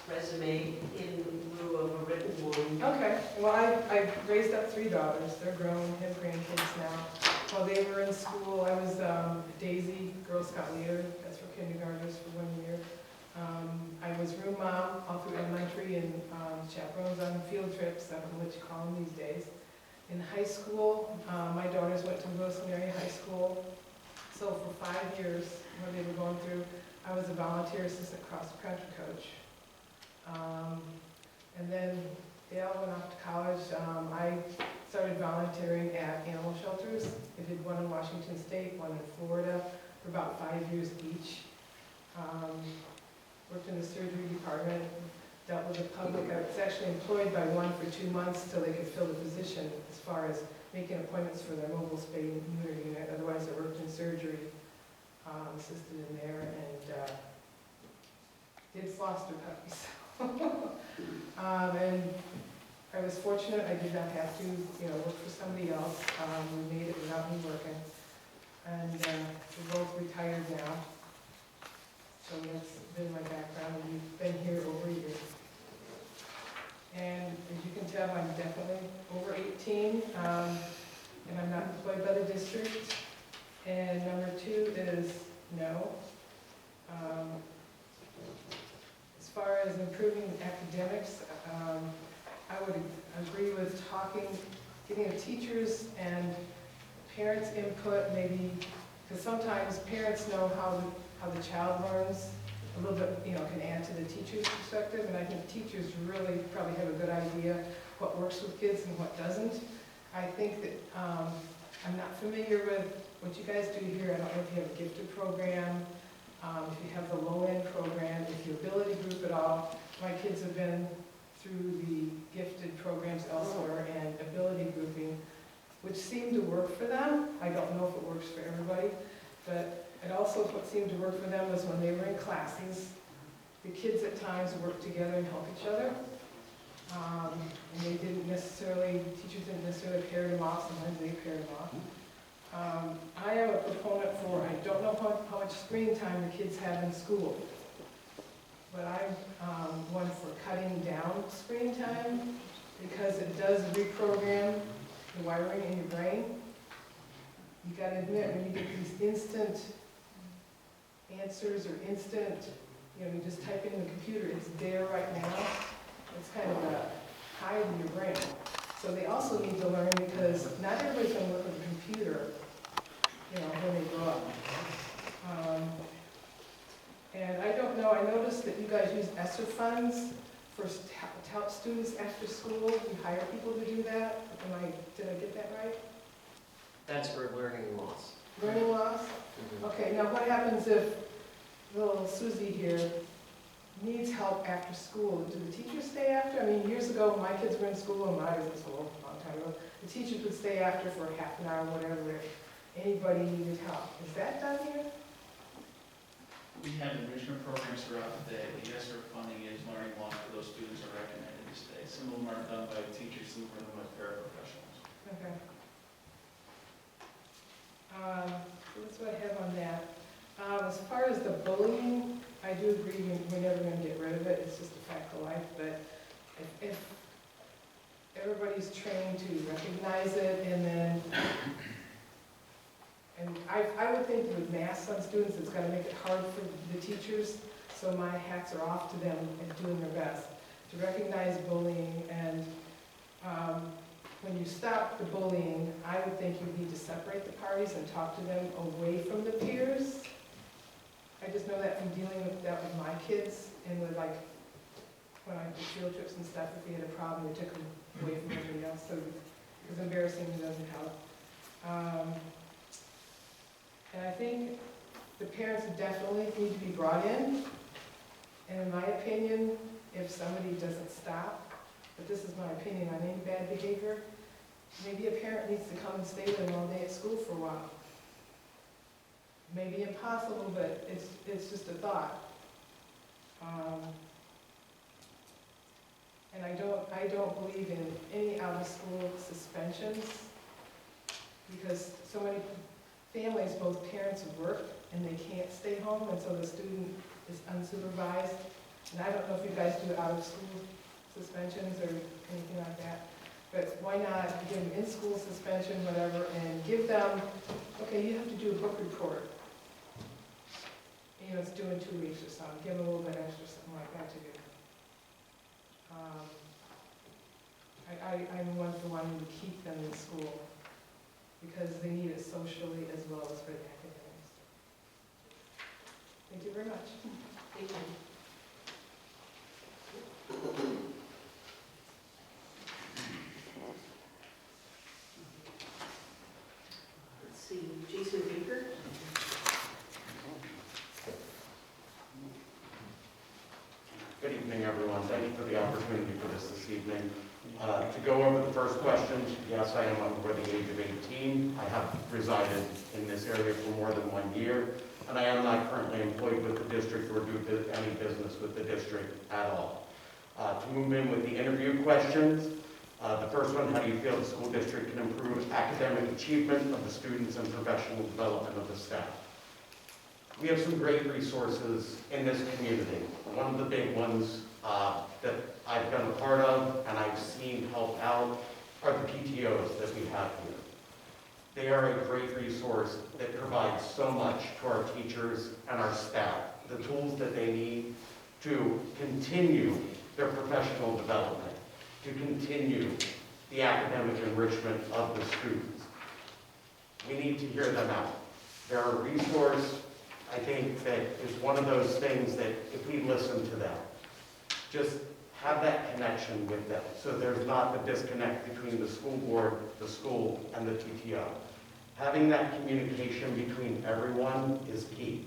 resume in lieu of a written one. Okay, well, I've raised up 3 daughters. They're grown, have grandkids now. While they were in school, I was Daisy, Girl Scout leader. That's for kindergartners for 1 year. I was room mom all through elementary and chaperones on field trips. I don't know what you call them these days. In high school, my daughters went to Rosemary High School. So for 5 years, when they were going through, I was a volunteer assistant cross-country coach. And then they all went off to college. I started volunteering at animal shelters. I did one in Washington State, one in Florida, for about 5 years each. Worked in the surgery department, dealt with the public. I was actually employed by one for 2 months till they could fill the position as far as making appointments for their mobile spay and neuter unit. Otherwise, I worked in surgery, assisted in there, and did foster puppies. And I was fortunate, I did not have to, you know, work for somebody else. We made it without me working. And we're both retired now. So that's been my background, and we've been here over a year. And as you can tell, I'm definitely over 18, and I'm not employed by the district. And number 2 is no. As far as improving academics, I would agree with getting the teachers and parents' input, maybe, because sometimes parents know how the child learns a little bit, you know, can add to the teacher's perspective, and I think teachers really probably have a good idea what works with kids and what doesn't. I think that I'm not familiar with what you guys do here. I don't know if you have a gifted program, if you have the low-end program, if you ability group at all. My kids have been through the gifted programs elsewhere and ability grouping, which seemed to work for them. I don't know if it works for everybody, but it also, what seemed to work for them was when they were in classes, the kids at times worked together and helped each other. And they didn't necessarily, teachers didn't necessarily pair them off, sometimes they paired them off. I am a proponent for, I don't know how much screen time the kids have in school, but I'm one for cutting down screen time because it does reprogram the wiring in your brain. You gotta admit, when you get these instant answers or instant, you know, you just type in the computer, it's there right now. It's kind of a hide in your brain. So they also need to learn because not everybody's gonna work with a computer, you know, when they grow up. And I don't know, I noticed that you guys use ESSER funds for to help students after school. You hire people to do that. Did I get that right? That's for learning loss. Learning loss? Okay, now what happens if little Susie here needs help after school? Do the teachers stay after? I mean, years ago, when my kids were in school, and I was in school a long time ago, the teachers would stay after for half an hour, whatever, if anybody needed help. Is that done here? We have enrichment programs throughout the day. The ESSER funding is learning loss for those students are recommended to stay. Some of them are done by teachers, some of them by paraprofessionals. Okay. So that's what I have on that. As far as the bullying, I do agree we're never going to get rid of it. It's just a fact of life. But if everybody's trained to recognize it and then, and I would think with masks on students, it's going to make it hard for the teachers. So my hats are off to them and doing their best to recognize bullying. And when you stop the bullying, I would think you need to separate the parties and talk to them away from the peers. I just know that from dealing with that with my kids and with like when I did field trips and stuff, if they had a problem, they took them away from everybody else. So because embarrassing doesn't help. And I think the parents definitely need to be brought in. And in my opinion, if somebody doesn't stop, but this is my opinion on any bad behavior, maybe a parent needs to come and stay with them all day at school for a while. Maybe impossible, but it's just a thought. And I don't believe in any out-of-school suspensions because so many families, both parents work and they can't stay home, and so the student is unsupervised. And I don't know if you guys do out-of-school suspensions or anything like that, but why not give them in-school suspension, whatever, and give them, okay, you have to do a book report. You know, it's due in 2 weeks or something. Give them a little bit extra, something like that to do. I'm one for wanting to keep them in school because they need it socially as well as for the academics. Thank you very much. Thank you. Let's see, Jason Baker. Good evening, everyone. Thank you for the opportunity for this evening. To go over the first question, yes, I am over the age of 18. I have resided in this area for more than 1 year, and I am not currently employed with the district or do any business with the district at all. To move in with the interview questions, the first one, how do you feel the school district can improve academic achievement of the students and professional development of the staff? We have some great resources in this community. One of the big ones that I've been a part of and I've seen help out are the PTOs that we have here. They are a great resource that provides so much to our teachers and our staff, the tools that they need to continue their professional development, to continue the academic enrichment of the students. We need to hear them out. They're a resource, I think, that is one of those things that if we listen to them, just have that connection with them so there's not the disconnect between the school board, the school, and the PTO. Having that communication between everyone is key.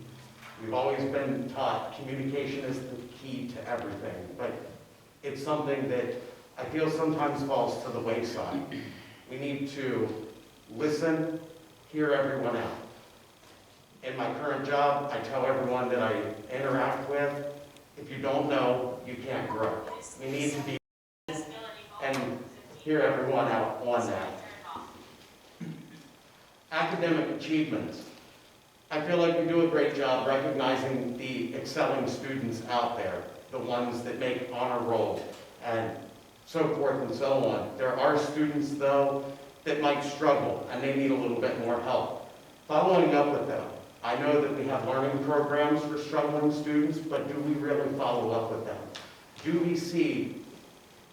We've always been taught communication is the key to everything, but it's something that I feel sometimes falls to the wayside. We need to listen, hear everyone out. In my current job, I tell everyone that I interact with, if you don't know, you can't grow. We need to be and hear everyone out on that. Academic achievements. I feel like we do a great job recognizing the excelling students out there, the ones that make honor roll and so forth and so on. There are students, though, that might struggle and they need a little bit more help. Following up with them. I know that we have learning programs for struggling students, but do we really follow up with them? Do we see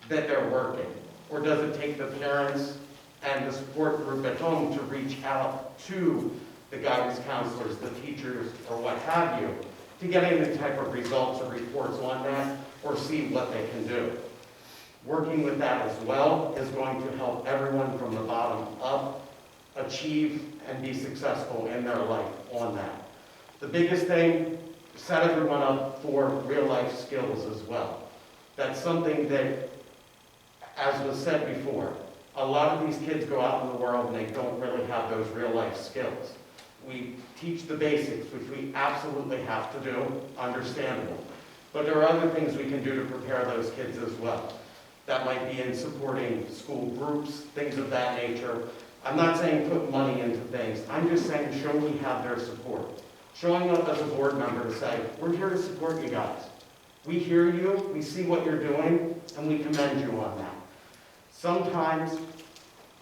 that they're working? Or does it take the parents and the support group at home to reach out to the guidance counselors, the teachers, or what have you, to get any type of results or reports on that, or see what they can do? Working with that as well is going to help everyone from the bottom up achieve and be successful in their life on that. The biggest thing, set everyone up for real life skills as well. That's something that, as was said before, a lot of these kids go out in the world and they don't really have those real life skills. We teach the basics, which we absolutely have to do, understandable. But there are other things we can do to prepare those kids as well. That might be in supporting school groups, things of that nature. I'm not saying put money into things. I'm just saying show we have their support. Showing up as a board member to say, we're here to support you guys. We hear you, we see what you're doing, and we commend you on that. Sometimes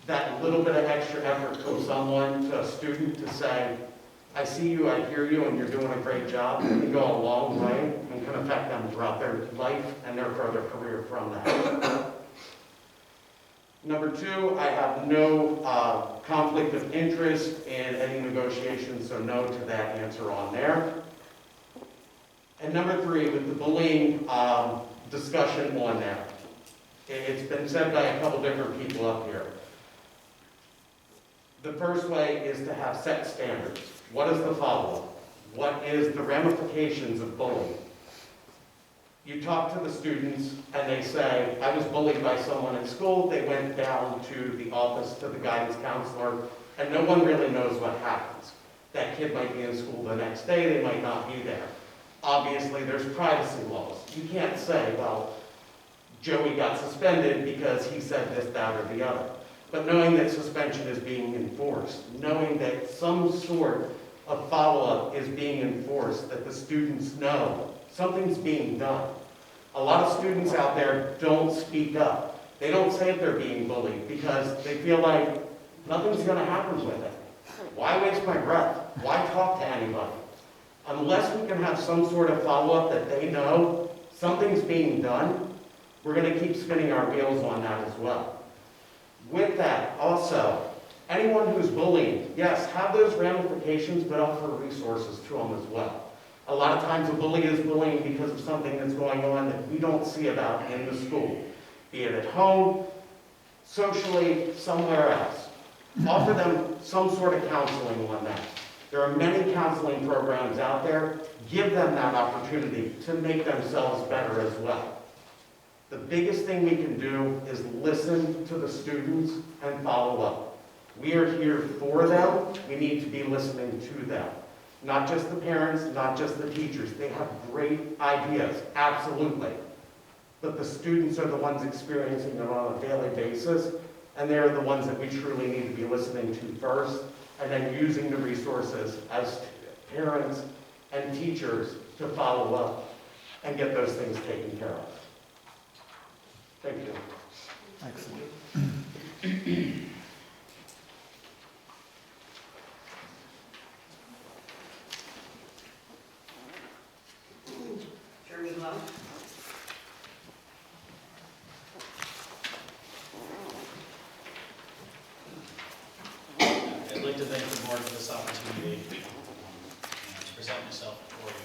that little bit of extra effort from someone to a student to say, I see you, I hear you, and you're doing a great job, can go a long way and can affect them throughout their life and their further career from that. Number two, I have no conflict of interest in any negotiations, so no to that answer on there. And number three, with the bullying discussion on there. It's been said by a couple different people up here. The first way is to have set standards. What is the follow-up? What is the ramifications of bullying? You talk to the students and they say, I was bullied by someone at school. They went down to the office, to the guidance counselor, and no one really knows what happens. That kid might be in school the next day, they might not be there. Obviously, there's privacy laws. You can't say, well, Joey got suspended because he said this, that, or the other. But knowing that suspension is being enforced, knowing that some sort of follow-up is being enforced, that the students know something's being done. A lot of students out there don't speak up. They don't say if they're being bullied because they feel like nothing's going to happen with it. Why waste my breath? Why talk to anybody? Unless we can have some sort of follow-up that they know something's being done, we're going to keep spinning our wheels on that as well. With that, also, anyone who's bullying, yes, have those ramifications, but offer resources to them as well. A lot of times a bully is bullying because of something that's going on that we don't see about in the school, be it at home, socially, somewhere else. Offer them some sort of counseling on that. There are many counseling programs out there. Give them that opportunity to make themselves better as well. The biggest thing we can do is listen to the students and follow up. We are here for them. We need to be listening to them. Not just the parents, not just the teachers. They have great ideas, absolutely. But the students are the ones experiencing it on a daily basis, and they're the ones that we truly need to be listening to first, and then using the resources as parents and teachers to follow up and get those things taken care of. Thank you. Excellent. Jeremy Love. I'd like to thank the board for this opportunity to present myself before you.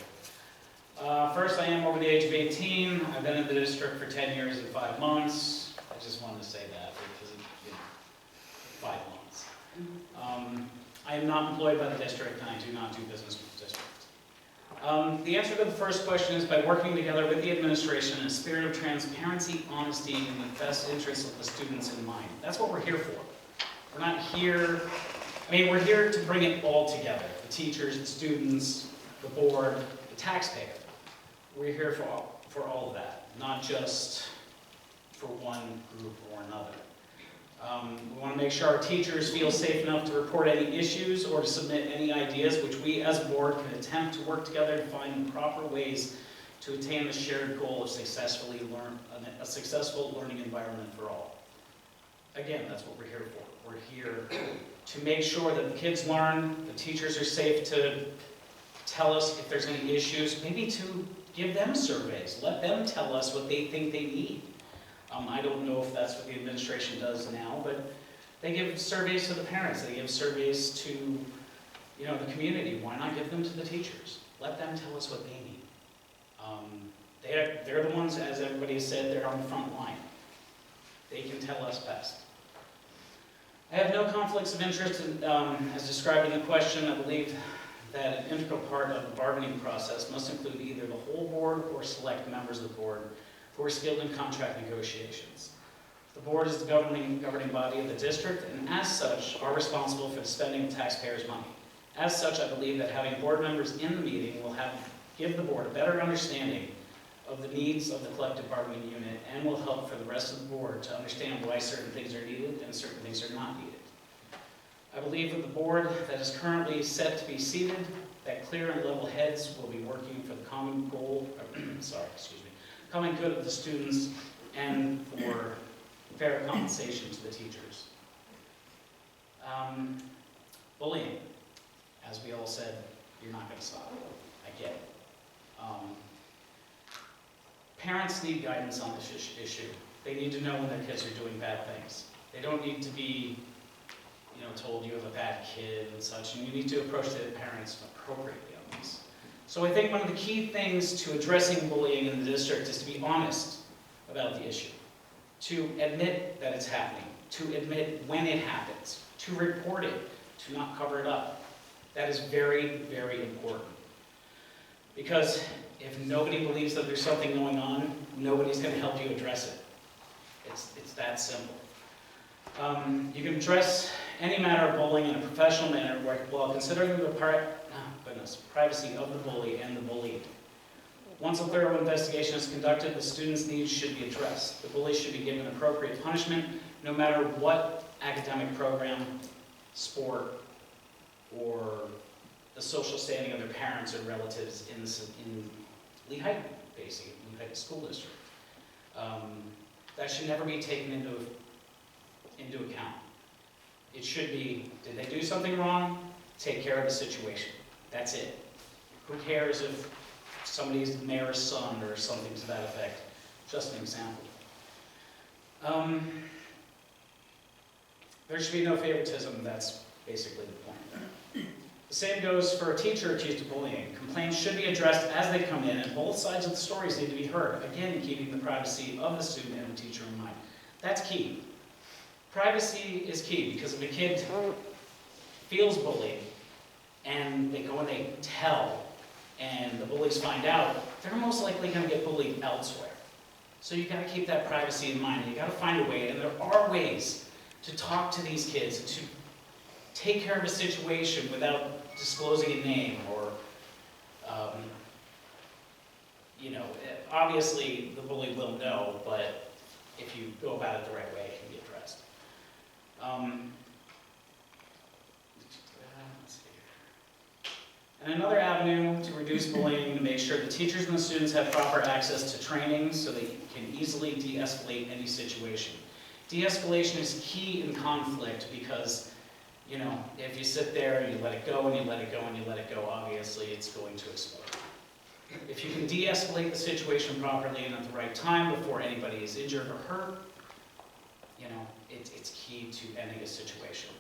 First, I am over the age of 18. I've been in the district for 10 years and 5 months. I just wanted to say that because 5 months. I am not employed by the district, and I do not do business with the district. The answer to the first question is by working together with the administration in a spirit of transparency, honesty, and the best interests of the students in mind. That's what we're here for. We're not here, we're here to bring it all together. The teachers, the students, the board, the taxpayer. We're here for all of that, not just for one group or another. We want to make sure our teachers feel safe enough to report any issues or to submit any ideas, which we as a board can attempt to work together to find the proper ways to attain the shared goal of a successful learning environment for all. Again, that's what we're here for. We're here to make sure that the kids learn, the teachers are safe to tell us if there's any issues, maybe to give them surveys, let them tell us what they think they need. I don't know if that's what the administration does now, but they give surveys to the parents, they give surveys to, the community. Why not give them to the teachers? Let them tell us what they need. They're the ones, as everybody has said, they're on the front line. They can tell us best. I have no conflicts of interest, as described in the question. I believe that an integral part of the bargaining process must include either the whole board or select members of the board who are skilled in contract negotiations. The board is the governing body of the district, and as such, are responsible for the spending of taxpayers' money. As such, I believe that having board members in the meeting will give the board a better understanding of the needs of the collective bargaining unit and will help for the rest of the board to understand why certain things are needed and certain things are not needed. I believe that the board that is currently set to be seated, that clear and level heads will be working for the common goal, common good of the students and for fair compensation to the teachers. Bullying, as we all said, you're not going to stop it. I get it. Parents need guidance on this issue. They need to know when their kids are doing bad things. They don't need to be told you have a bad kid and such, and you need to approach the parents appropriately on this. So I think one of the key things to addressing bullying in the district is to be honest about the issue, to admit that it's happening, to admit when it happens, to report it, to not cover it up. That is very, very important. Because if nobody believes that there's something going on, nobody's going to help you address it. It's that simple. You can address any matter of bullying in a professional manner while considering the privacy of the bully and the bullied. Once a thorough investigation is conducted, the student's needs should be addressed. The bully should be given appropriate punishment, no matter what academic program, sport, or the social standing of their parents or relatives in Lehigh, basically, Lehigh School District. That should never be taken into account. It should be, did they do something wrong? Take care of the situation. That's it. Who cares if somebody's the mayor's son or something to that effect? Just an example. There should be no favoritism. That's basically the point. The same goes for a teacher accused of bullying. Complaints should be addressed as they come in, and both sides of the stories need to be heard. Again, keeping the privacy of the student and the teacher in mind. That's key. Privacy is key, because if a kid feels bullied and they go and they tell and the bullies find out, they're most likely going to get bullied elsewhere. So you've got to keep that privacy in mind, and you've got to find a way, and there are ways to talk to these kids, to take care of a situation without disclosing a name or, obviously the bully will know, but if you go about it the right way, it can be addressed. And another avenue to reduce bullying, to make sure the teachers and the students have proper access to training so they can easily de-escalate any situation. De-escalation is key in conflict because, if you sit there and you let it go and you let it go and you let it go, obviously it's going to explode. If you can de-escalate the situation properly and at the right time before anybody is injured or hurt, it's key to ending a situation.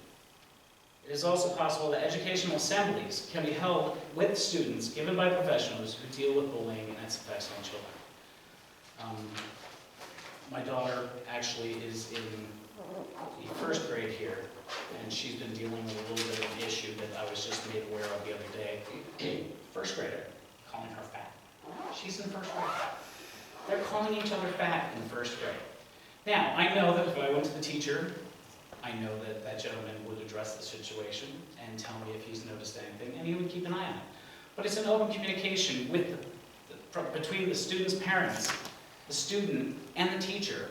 It is also possible that educational assemblies can be held with students given by professionals who deal with bullying and its effects on children. My daughter actually is in the first grade here, and she's been dealing with a little bit of an issue first grader, calling her fat. She's in first grade. They're calling each other fat in first grade. Now, I know that if I went to the teacher, I know that that gentleman would address the situation and tell me if he's noticed anything, and he would keep an eye on it. But it's an open communication with between the student's parents, the student, and the teacher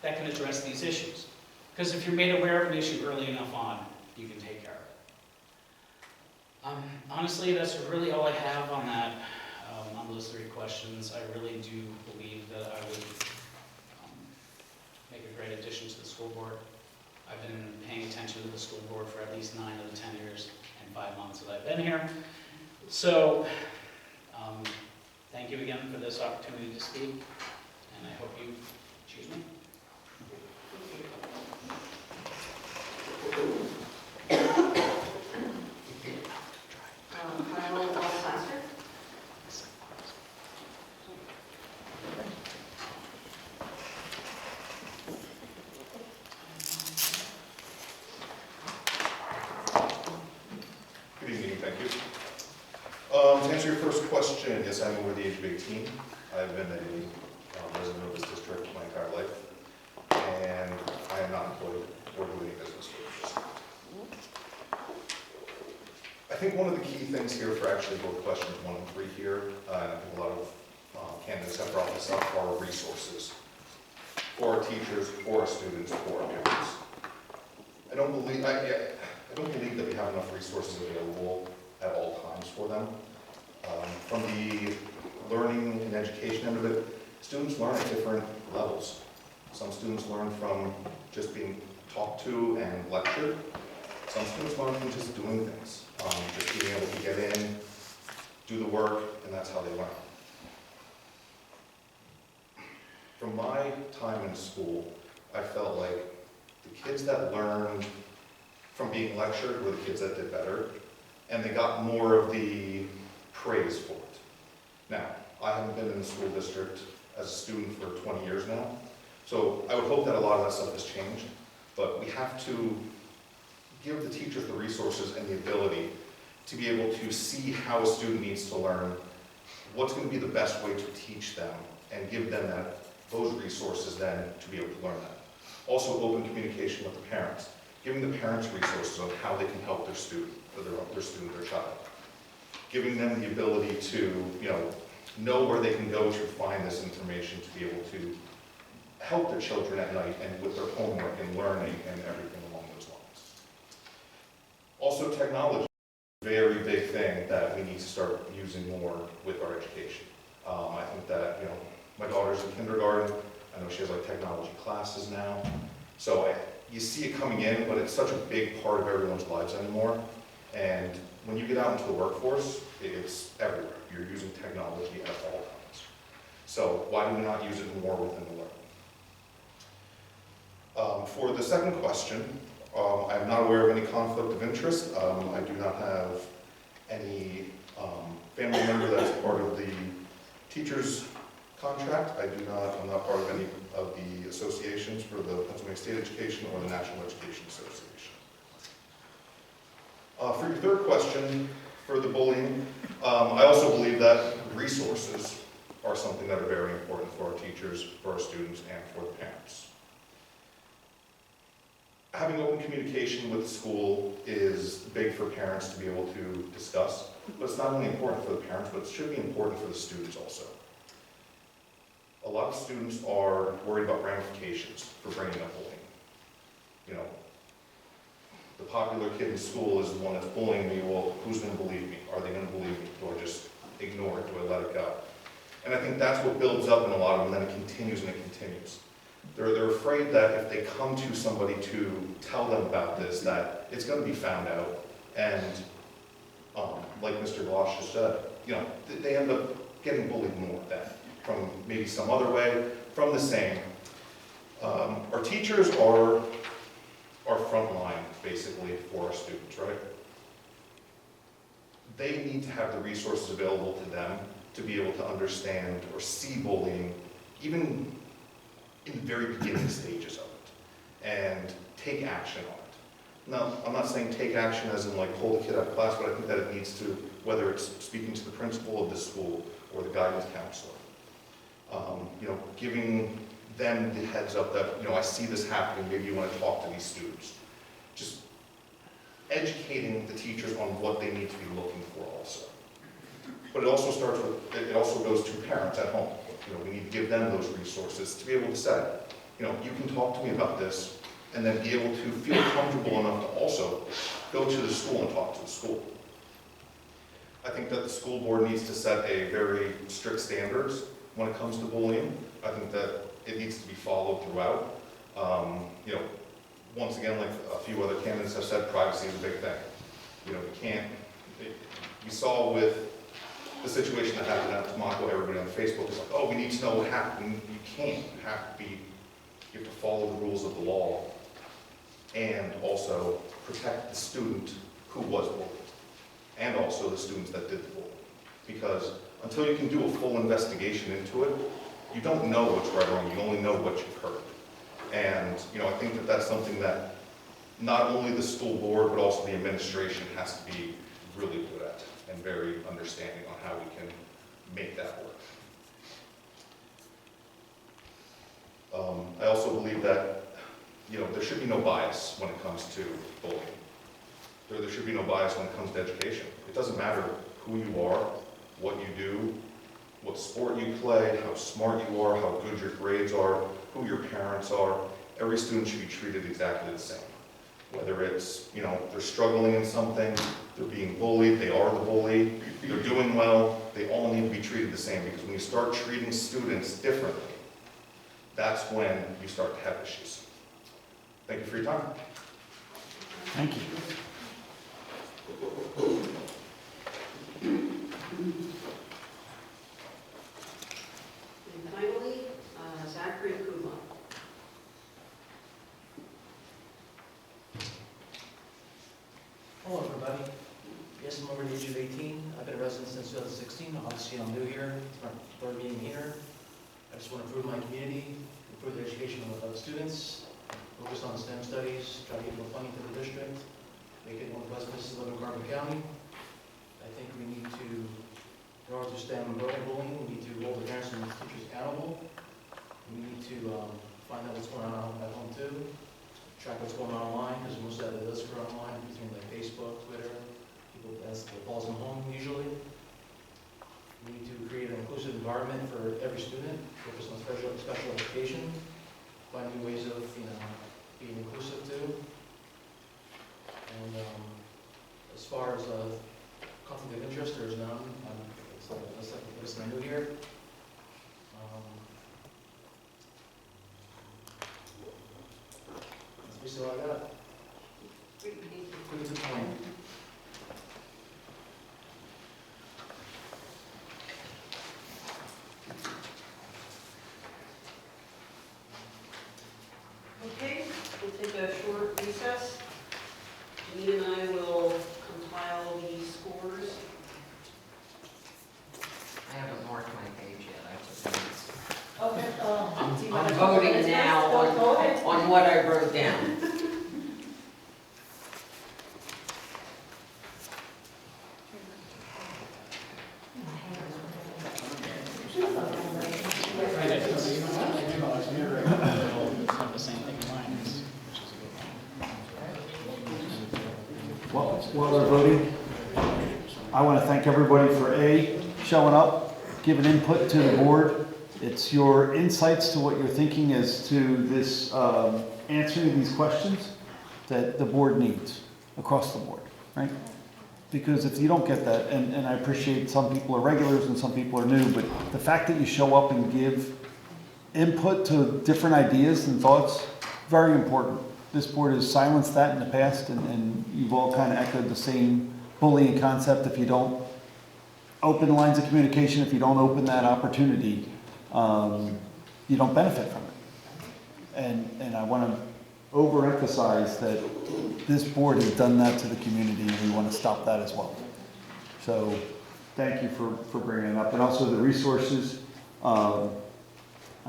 that can address these issues. Because if you're made aware of an issue early enough on, you can take care of it. Honestly, that's really all I have on that, on those 3 questions. I really do believe that I would make a great addition to the school board. I've been paying attention to the school board for at least 9 of the 10 years and 5 months that I've been here. So, thank you again for this opportunity to speak, and I hope you choose me. Good evening, thank you. To answer your first question, yes, I'm over the age of 18. I've been a resident of this district my entire life, and I am not employed or doing any business with this. I think one of the key things here for actually both questions 1 and 3 here, and I think a lot of candidates have brought this up, are resources for our teachers, for our students, for our parents. I don't believe that we have enough resources available at all times for them. From the learning and education end of it, students learn at different levels. Some students learn from just being talked to and lectured. Some students learn from just doing things, just being able to get in, do the work, and that's how they learn. From my time in school, I felt like the kids that learned from being lectured were the kids that did better, and they got more of the praise for it. Now, I haven't been in the school district as a student for 20 years now, so I would hope that a lot of that stuff has changed, but we have to give the teachers the resources and the ability to be able to see how a student needs to learn, what's going to be the best way to teach them, and give them those resources then to be able to learn that. Also, open communication with the parents, giving the parents resources on how they can help their student, their child. Giving them the ability to, know where they can go to find this information to be able to help their children at night and with their homework and learning and everything along those lines. Also, technology is a very big thing that we need to start using more with our education. I think that, my daughter's in kindergarten. I know she has technology classes now. So you see it coming in, but it's such a big part of everyone's lives anymore. And when you get out into the workforce, it's everywhere. You're using technology at all times. So why do we not use it more within the learning? For the second question, I'm not aware of any conflict of interest. I do not have any family member that's part of the teachers contract. I'm not part of any of the associations for the Pennsylvania State Education or the National Education Association. For your third question, for the bullying, I also believe that resources are something that are very important for our teachers, for our students, and for the parents. Having open communication with the school is big for parents to be able to discuss, but it's not only important for the parents, but it should be important for the students also. A lot of students are worried about ramifications for bringing up bullying. The popular kid in school is the one that's bullying me. Well, who's going to believe me? Are they going to believe me? Do I just ignore it? Do I let it go? And I think that's what builds up in a lot of them, and then it continues and it continues. They're afraid that if they come to somebody to tell them about this, that it's going to be found out. And like Mr. Gloss just said, they end up getting bullied more then, from maybe some other way, from the same. Our teachers are our front line, basically, for our students, right? They need to have the resources available to them to be able to understand or see bullying, even in the very beginning stages of it, and take action on it. Now, I'm not saying take action as in like hold a kid out of class, but I think that it needs to, whether it's speaking to the principal of the school or the guidance counselor, giving them the heads up that, I see this happening, maybe you want to talk to these students. Just educating the teachers on what they need to be looking for also. But it also it also goes to parents at home. We need to give them those resources to be able to say, you can talk to me about this, and then be able to feel comfortable enough to also go to the school and talk to the school. I think that the school board needs to set a very strict standards when it comes to bullying. I think that it needs to be followed throughout. Once again, like a few other candidates have said, privacy is a big thing. We saw with the situation that happened at Tomaco, everybody on Facebook is like, oh, we need to know what happened. You can't. You have to follow the rules of the law and also protect the student who was bullied and also the students that did the bullying. Because until you can do a full investigation into it, you don't know what's right or wrong. You only know what you've heard. And, I think that that's something that not only the school board, but also the administration has to be really good at and very understanding on how we can make that work. I also believe that, there should be no bias when it comes to bullying. There should be no bias when it comes to education. It doesn't matter who you are, what you do, what sport you play, how smart you are, how good your grades are, who your parents are. Every student should be treated exactly the same. Whether it's, they're struggling in something, they're being bullied, they are the bully, they're doing well, they all need to be treated the same, because when you start treating students differently, that's when you start to have issues. Thank you for your time. Thank you. And finally, Zachary Kumar. Hello, everybody. Yes, I'm over the age of 18. I've been a resident since 2016. Obviously, I'm new here. It's my third meeting here. I just want to improve my community, improve the education of the students, focus on STEM studies, try to get more funding for the district, make it one of the best places to live in Carbon County. I think we need to, in order to stem bullying, we need to hold the parents and teachers accountable. We need to find out what's going on at home too, track what's going on online, because most of that does occur online, between like Facebook, Twitter, people, that's what calls them home usually. We need to create an inclusive environment for every student, focus on special education, find new ways of, being inclusive too. And as far as conflict of interest, there's none. It's like the person I knew here. That's basically all I got. Quick to the point. Okay, we'll take a short recess. Lee and I will compile the scores. I haven't marked my page yet, I have to finish. Okay. Do you I'm wanna- voting now Go ahead. on what I wrote down. It's not the same thing in mine, which is a good thing. While we're voting, I want to thank everybody for showing up, giving input to the board. It's your insights to what you're thinking as to this answering these questions that the board needs across the board, right? Because if you don't get that, and I appreciate some people are regulars and some people are new, but the fact that you show up and give input to different ideas and thoughts, very important. This board has silenced that in the past, and you've all kind of echoed the same bullying concept. If you don't open lines of communication, if you don't open that opportunity, you don't benefit from it. And I want to overemphasize that this board has done that to the community, and we want to stop that as well. So thank you for bringing it up. And also the resources. I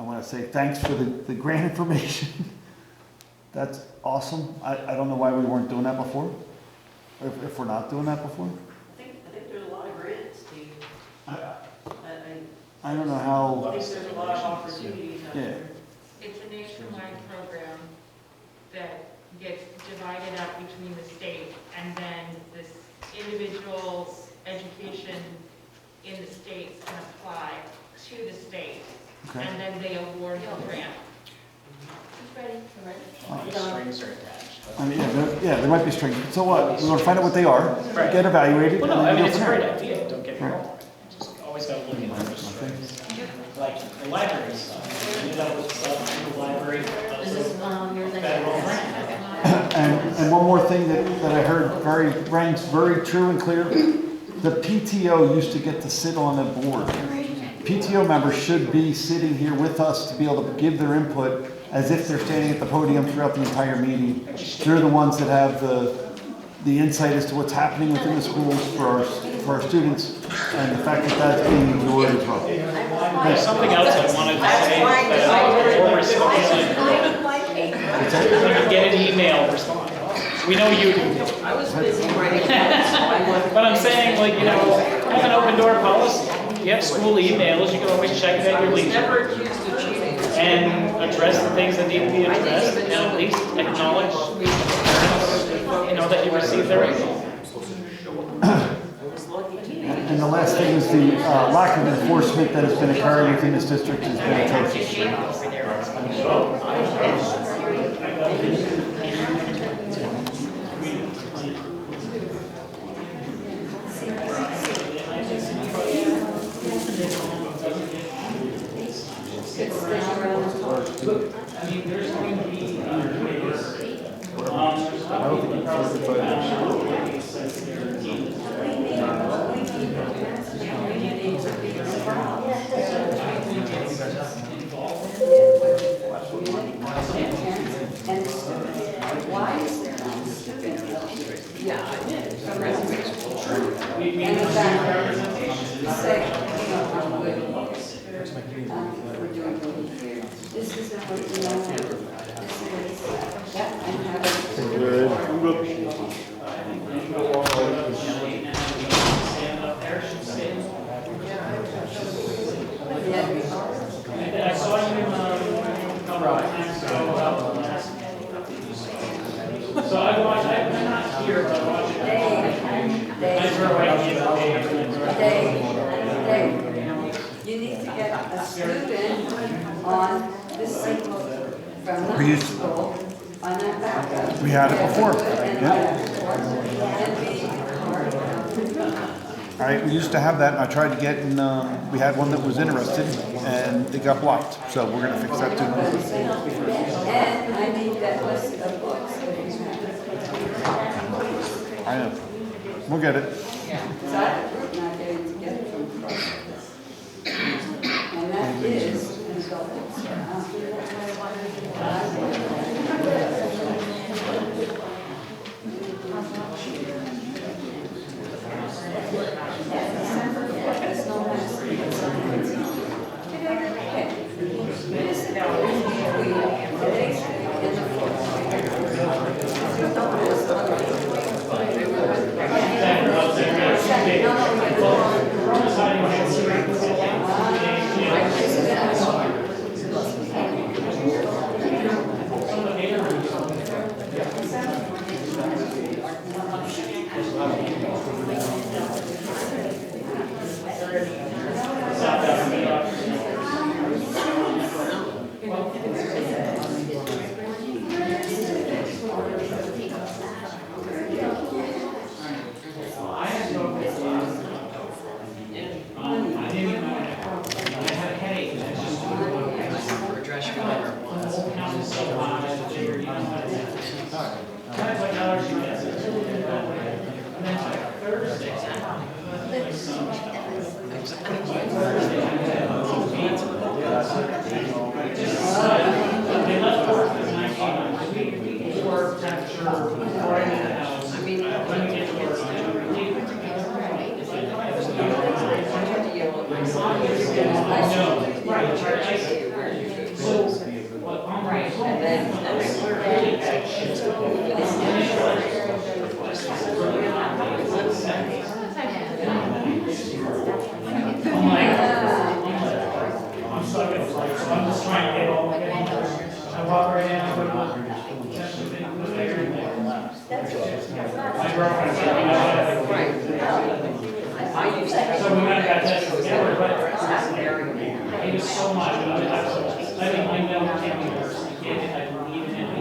want to say thanks for the grant information. That's awesome. I don't know why we weren't doing that before, if we're not doing that before. I think there's a lot of grants, Steve. I don't know how, I think there's a lot of opportunities out yeah. there. It's a nationwide program that gets divided up between the state, and then this individual's education in the states can apply to the state, Okay. and then they award the grant. Who's ready? Strings are attached. I mean, there might be strings. So what? We're gonna find out what they are, Right. get evaluated. Well, no, and I then mean, go it's a from great there. idea, don't get me Right. wrong. Just always gotta look into the strings. Like the library stuff, we ended up with stuff in the library, federal grant. And one more thing that I heard rang very true and clear. The PTO used to get to sit on the board. PTO members should be sitting here with us to be able to give their input as if they're standing at the podium throughout the entire meeting. They're the ones that have the insight as to what's happening within the schools for our students, and the fact that that's being ignored as well. There's something else I wanted to say that former citizen, when you get an email, respond. We know you do. I was busy writing. But I'm saying, like, you know, have an open door policy. You have school emails, you can always check it at your leisure. Never accused of cheating. And address the things that need to be addressed, and at least acknowledge, you know, that you received their email. And the last thing is the lack of enforcement that has been occurring within this district has been atrocious. I mean, there's going to be Why is there not a student interest? Yeah, I did. And in fact, say, you know, I'm good here. We're doing good here. This isn't what you know. This is what he said. Yeah, I'm having. I saw you, a couple of times ago about the last. So I watched, I'm not here, but I watched it. I drove right in the Dave, you need to get a student on the seat from the school on that backup. We had it before, yeah. And be part of. All right, we used to have that, and I tried to get, and we had one that was interested, and it got blocked, so we're gonna fix that too. And I need that list of books that you have. I know, we'll get it. Because I have a group not getting together from across. And that is an adult. There's no Right. Right. I used to. So we went and got tested together, but it was so much, I mean, I know it can't be worse, I can't, I believe in it.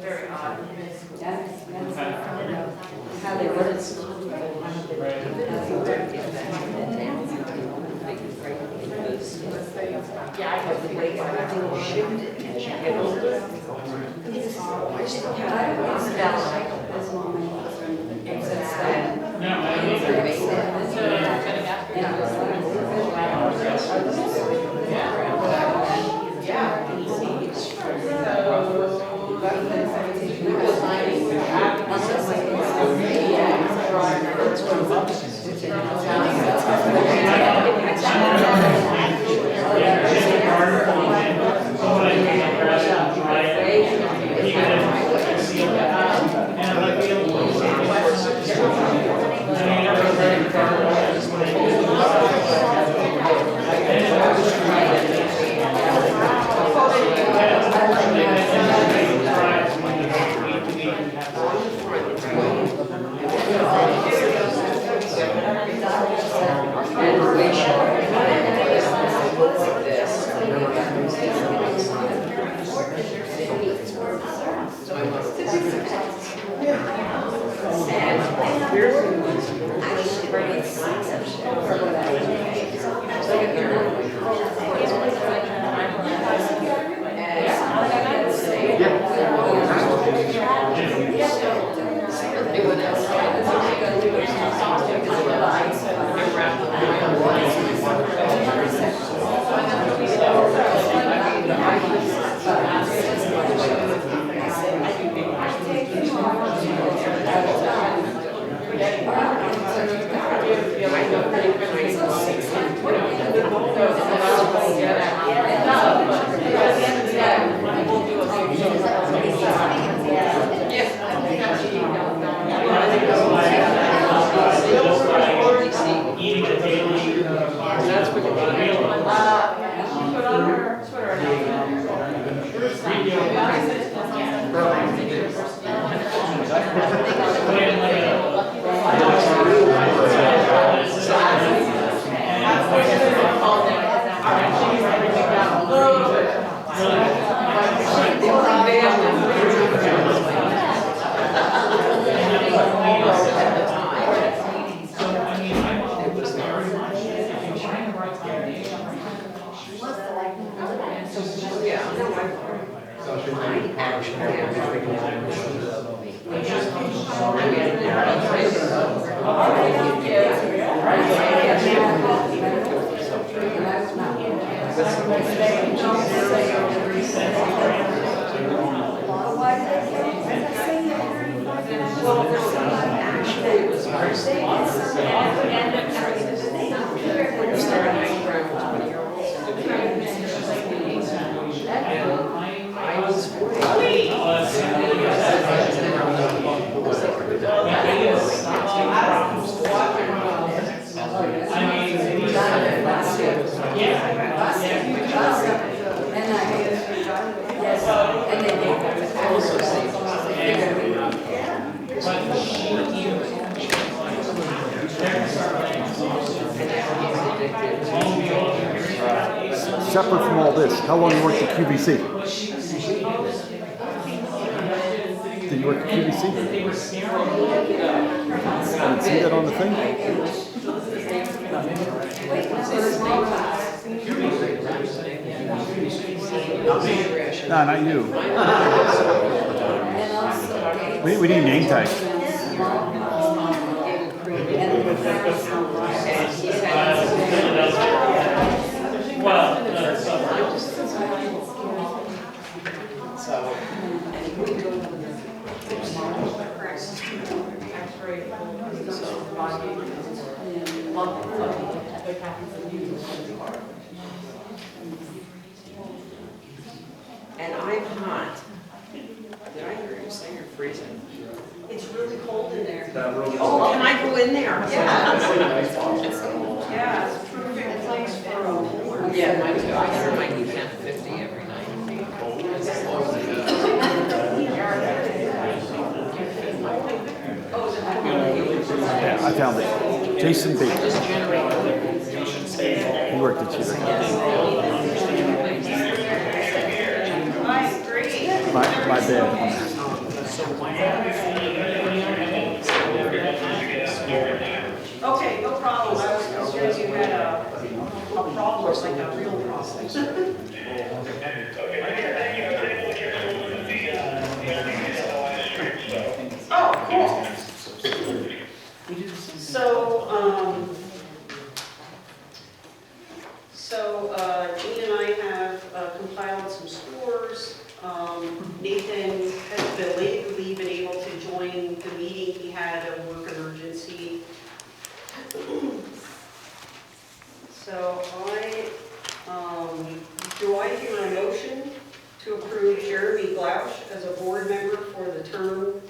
Very odd. How they word it. Yeah, I have to wait, everything shifted as you get older. No, I don't either. Separate from all this, how long you worked at QVC? Did York QVC. I didn't see that on the thing. No, not you. We need name tag. And I'm hot. Did I hear you say you're freezing? It's really cold in there. Oh, can I go in there? Yeah. Yeah, it's a perfect place for a pool. Yeah, mine too. I hear it might be 10-50 every night. Yeah, I found it. Jason Baker. He worked at Chile. My bad. Okay, no problem. I was concerned you had a problem, like a real problem. Oh, cool. Jean and I have compiled some scores. Nathan has belatedly been able to join the meeting. He had a work emergency. So do I hear a motion to approve Jeremy Glausch as a board member for the term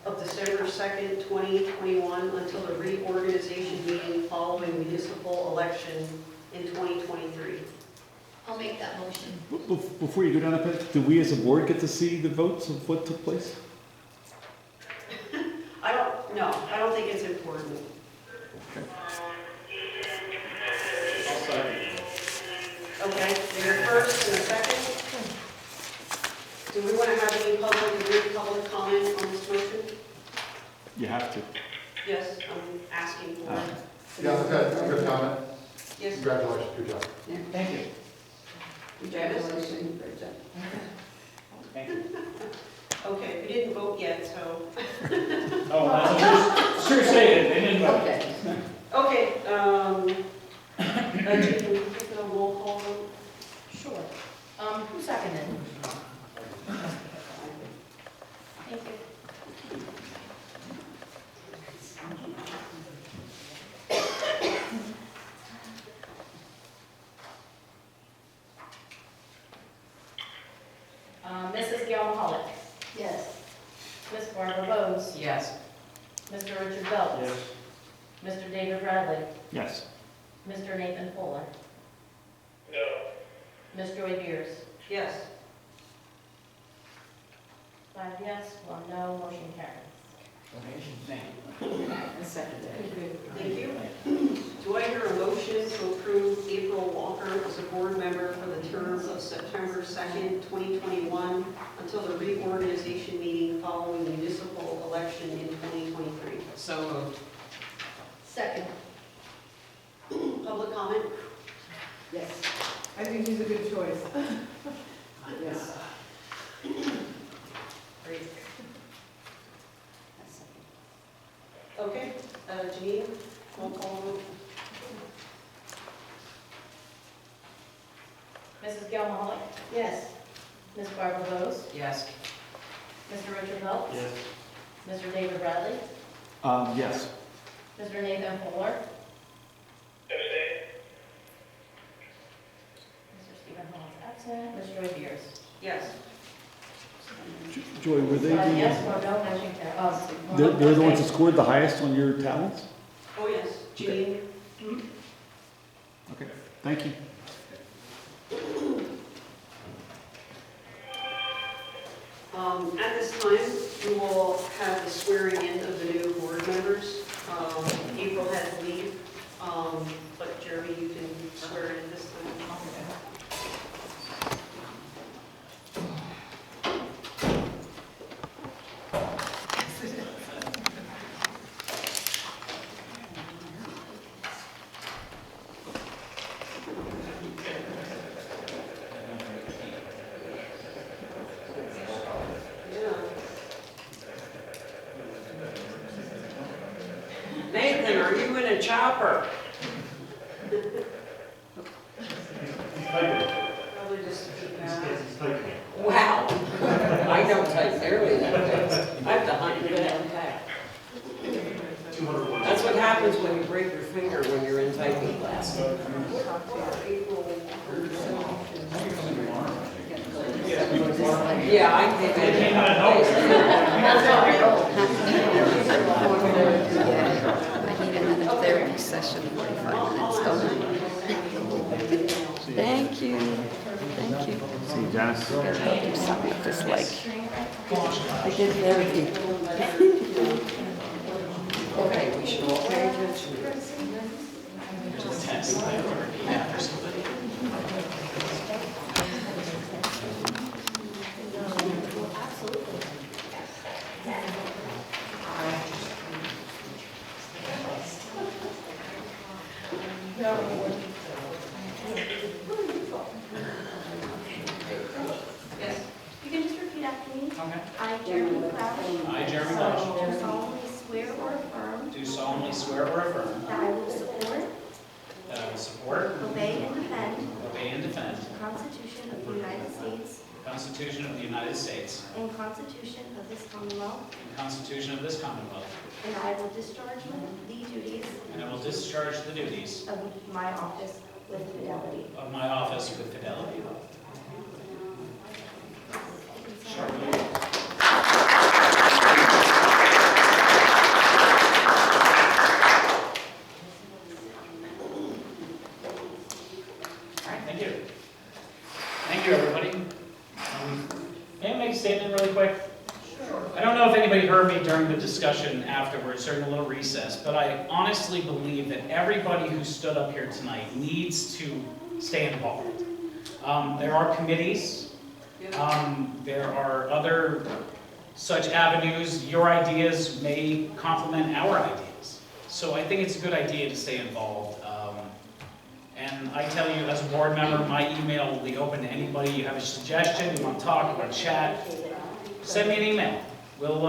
of December 2nd, 2021 until the reorganization meeting following municipal election in 2023? I'll make that motion. Before you go down that path, do we as a board get to see the votes of what took place? I don't think it's important. Okay, there's a first and a second. Do we want to have any public comment on this motion? You have to. Yes, I'm asking for it. Yeah, good comment. Yes. Congratulations, good job. Thank you. Congratulations, great job. Thank you. Okay, we didn't vote yet, so. Oh, sure say it, they didn't vote. Okay, can you take a roll call vote? Sure. Who seconded? Thank you. Mrs. Gail Pollock. Yes. Miss Barbara Bowes. Yes. Mr. Richard Belts. Yes. Mr. David Bradley. Yes. Mr. Nathan Fuller. No. Ms. Joy Beers. Yes. 5 yes, 1 no, motion carries. Thank you. Thank you. Do I hear a motion to approve April Walker as a board member for the term of September 2nd, 2021 until the reorganization meeting following the municipal election in 2023? So moved. Second. Public comment? Yes. I think he's a good choice. Yes. Great. Okay, Janine, roll call vote. Mrs. Gail Mahalik. Yes. Ms. Barbara Bowes. Yes. Mr. Richard Belts. Yes. Mr. David Bradley. Yes. Mr. Nathan Fuller. Mr. Stephen Hall is absent. Ms. Joy Beers. Yes. Joy, were they Yes, the, 1 no, motion carries. they're the ones that scored the highest on your talents? Oh, yes. Janine? Okay, thank you. At this time, we will have the swearing in of the new board members. April had to leave, but Jeremy, you can swear in this time. Nathan, are you in a chopper? Probably just keep that. Wow. I don't type nearly that fast. I have to hunt it down back. That's what happens when you break your finger when you're in typing class. Yeah, I came in. I need another therapy session, 45 minutes, don't I? Thank you. Thank you. See you, Janice. I gotta do something with this leg. I did therapy. Okay, we should all pay attention. Yes. You can just repeat after me. Okay. I, Jeremy Crouch, I, Jeremy Welsh, do solemnly swear or affirm do solemnly swear or affirm that I will support, that I will support, obey, and defend obey, and defend the Constitution of the United States the Constitution of the United States and Constitution of this Commonwealth, and the Constitution of this Commonwealth, and I will discharge the duties and I will discharge the duties of my office with fidelity. of my office with fidelity. All right, thank you. Thank you, everybody. May I make a statement really quick? I don't know if anybody heard me during the discussion afterwards, during the little recess, but I honestly believe that everybody who stood up here tonight needs to stay involved. There are committees, there are other such avenues. Your ideas may complement our ideas. So I think it's a good idea to stay involved. And I tell you, as a board member, my email will be open to anybody. You have a suggestion, you want to talk, you want to chat, send me an email. We'll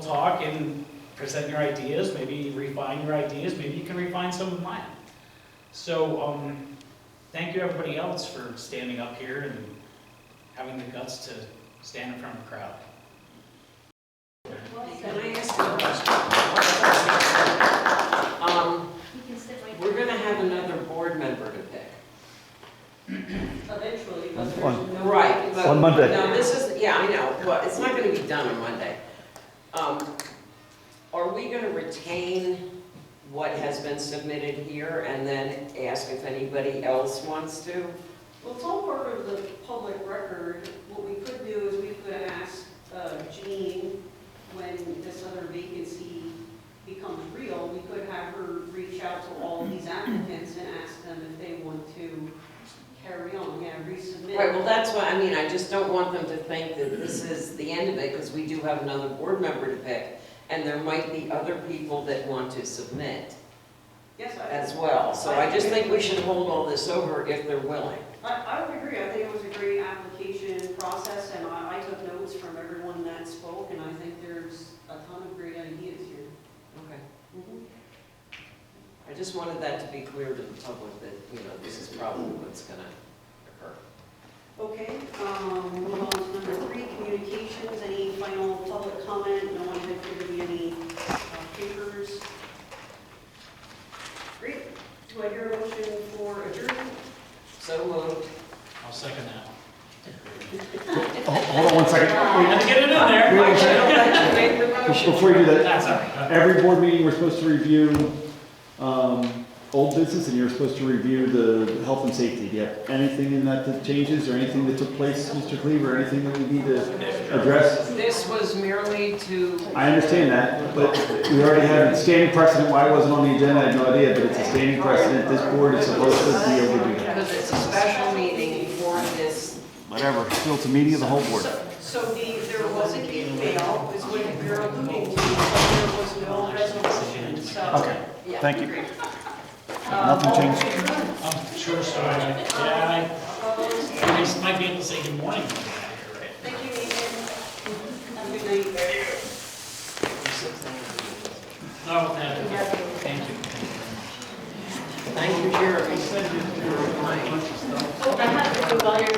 talk and present your ideas, maybe refine your ideas, maybe you can refine some of mine. So thank you everybody else for standing up here and having the guts to stand in front of a crowd. Can I ask you a question? We're going to have another board member to pick. Eventually, but there's On- no. Right. but- On Monday. No, this is, yeah, I know, well, it's not going to be done on Monday. Are we going to retain what has been submitted here and then ask if anybody else wants to? Well, it's all part of the public record. What we could do is we could ask Jean, when this other vacancy becomes real, we could have her reach out to all of these applicants and ask them if they want to carry on, resubmit. Right, well, that's what, I mean, I just don't want them to think that this is the end of it, because we do have another board member to pick, and there might be other people that want to submit Yes, as well. So I just think we should hold all this over if they're willing. I would agree. I think it was a great application process, and I took notes from everyone that spoke, and I think there's a ton of great ideas here. Okay. I just wanted that to be clear to the public that, you know, this is probably what's going to occur. Okay, move on to number 3, communications. Any final public comment? No one had given me any papers. Great. Do I hear a motion for adjournment? So moved. I'll second that. Hold on one second. Had to get it in there. Wait one second. Before you do that, That's all right. every board meeting, we're supposed to review old business, and you're supposed to review the health and safety. Do you have anything in that changes, or anything that took place, Mr. Cleaver, anything that we need to address? This was merely to... I understand that, but we already had a standing precedent. Why it wasn't on the agenda, I have no idea, but it's a standing precedent. This board is supposed to be able to do that. Because it's a special meeting for this. Whatever, still, it's a meeting of the whole board. So there was an email, is what you're alluding to, but there was no resolution, so. Okay, Yeah. thank you. Nothing changed. Sure, sorry. Yeah, I just might be able to say good morning. Thank you, Nathan. Have a good night. No, time. Oh, I have to do while you're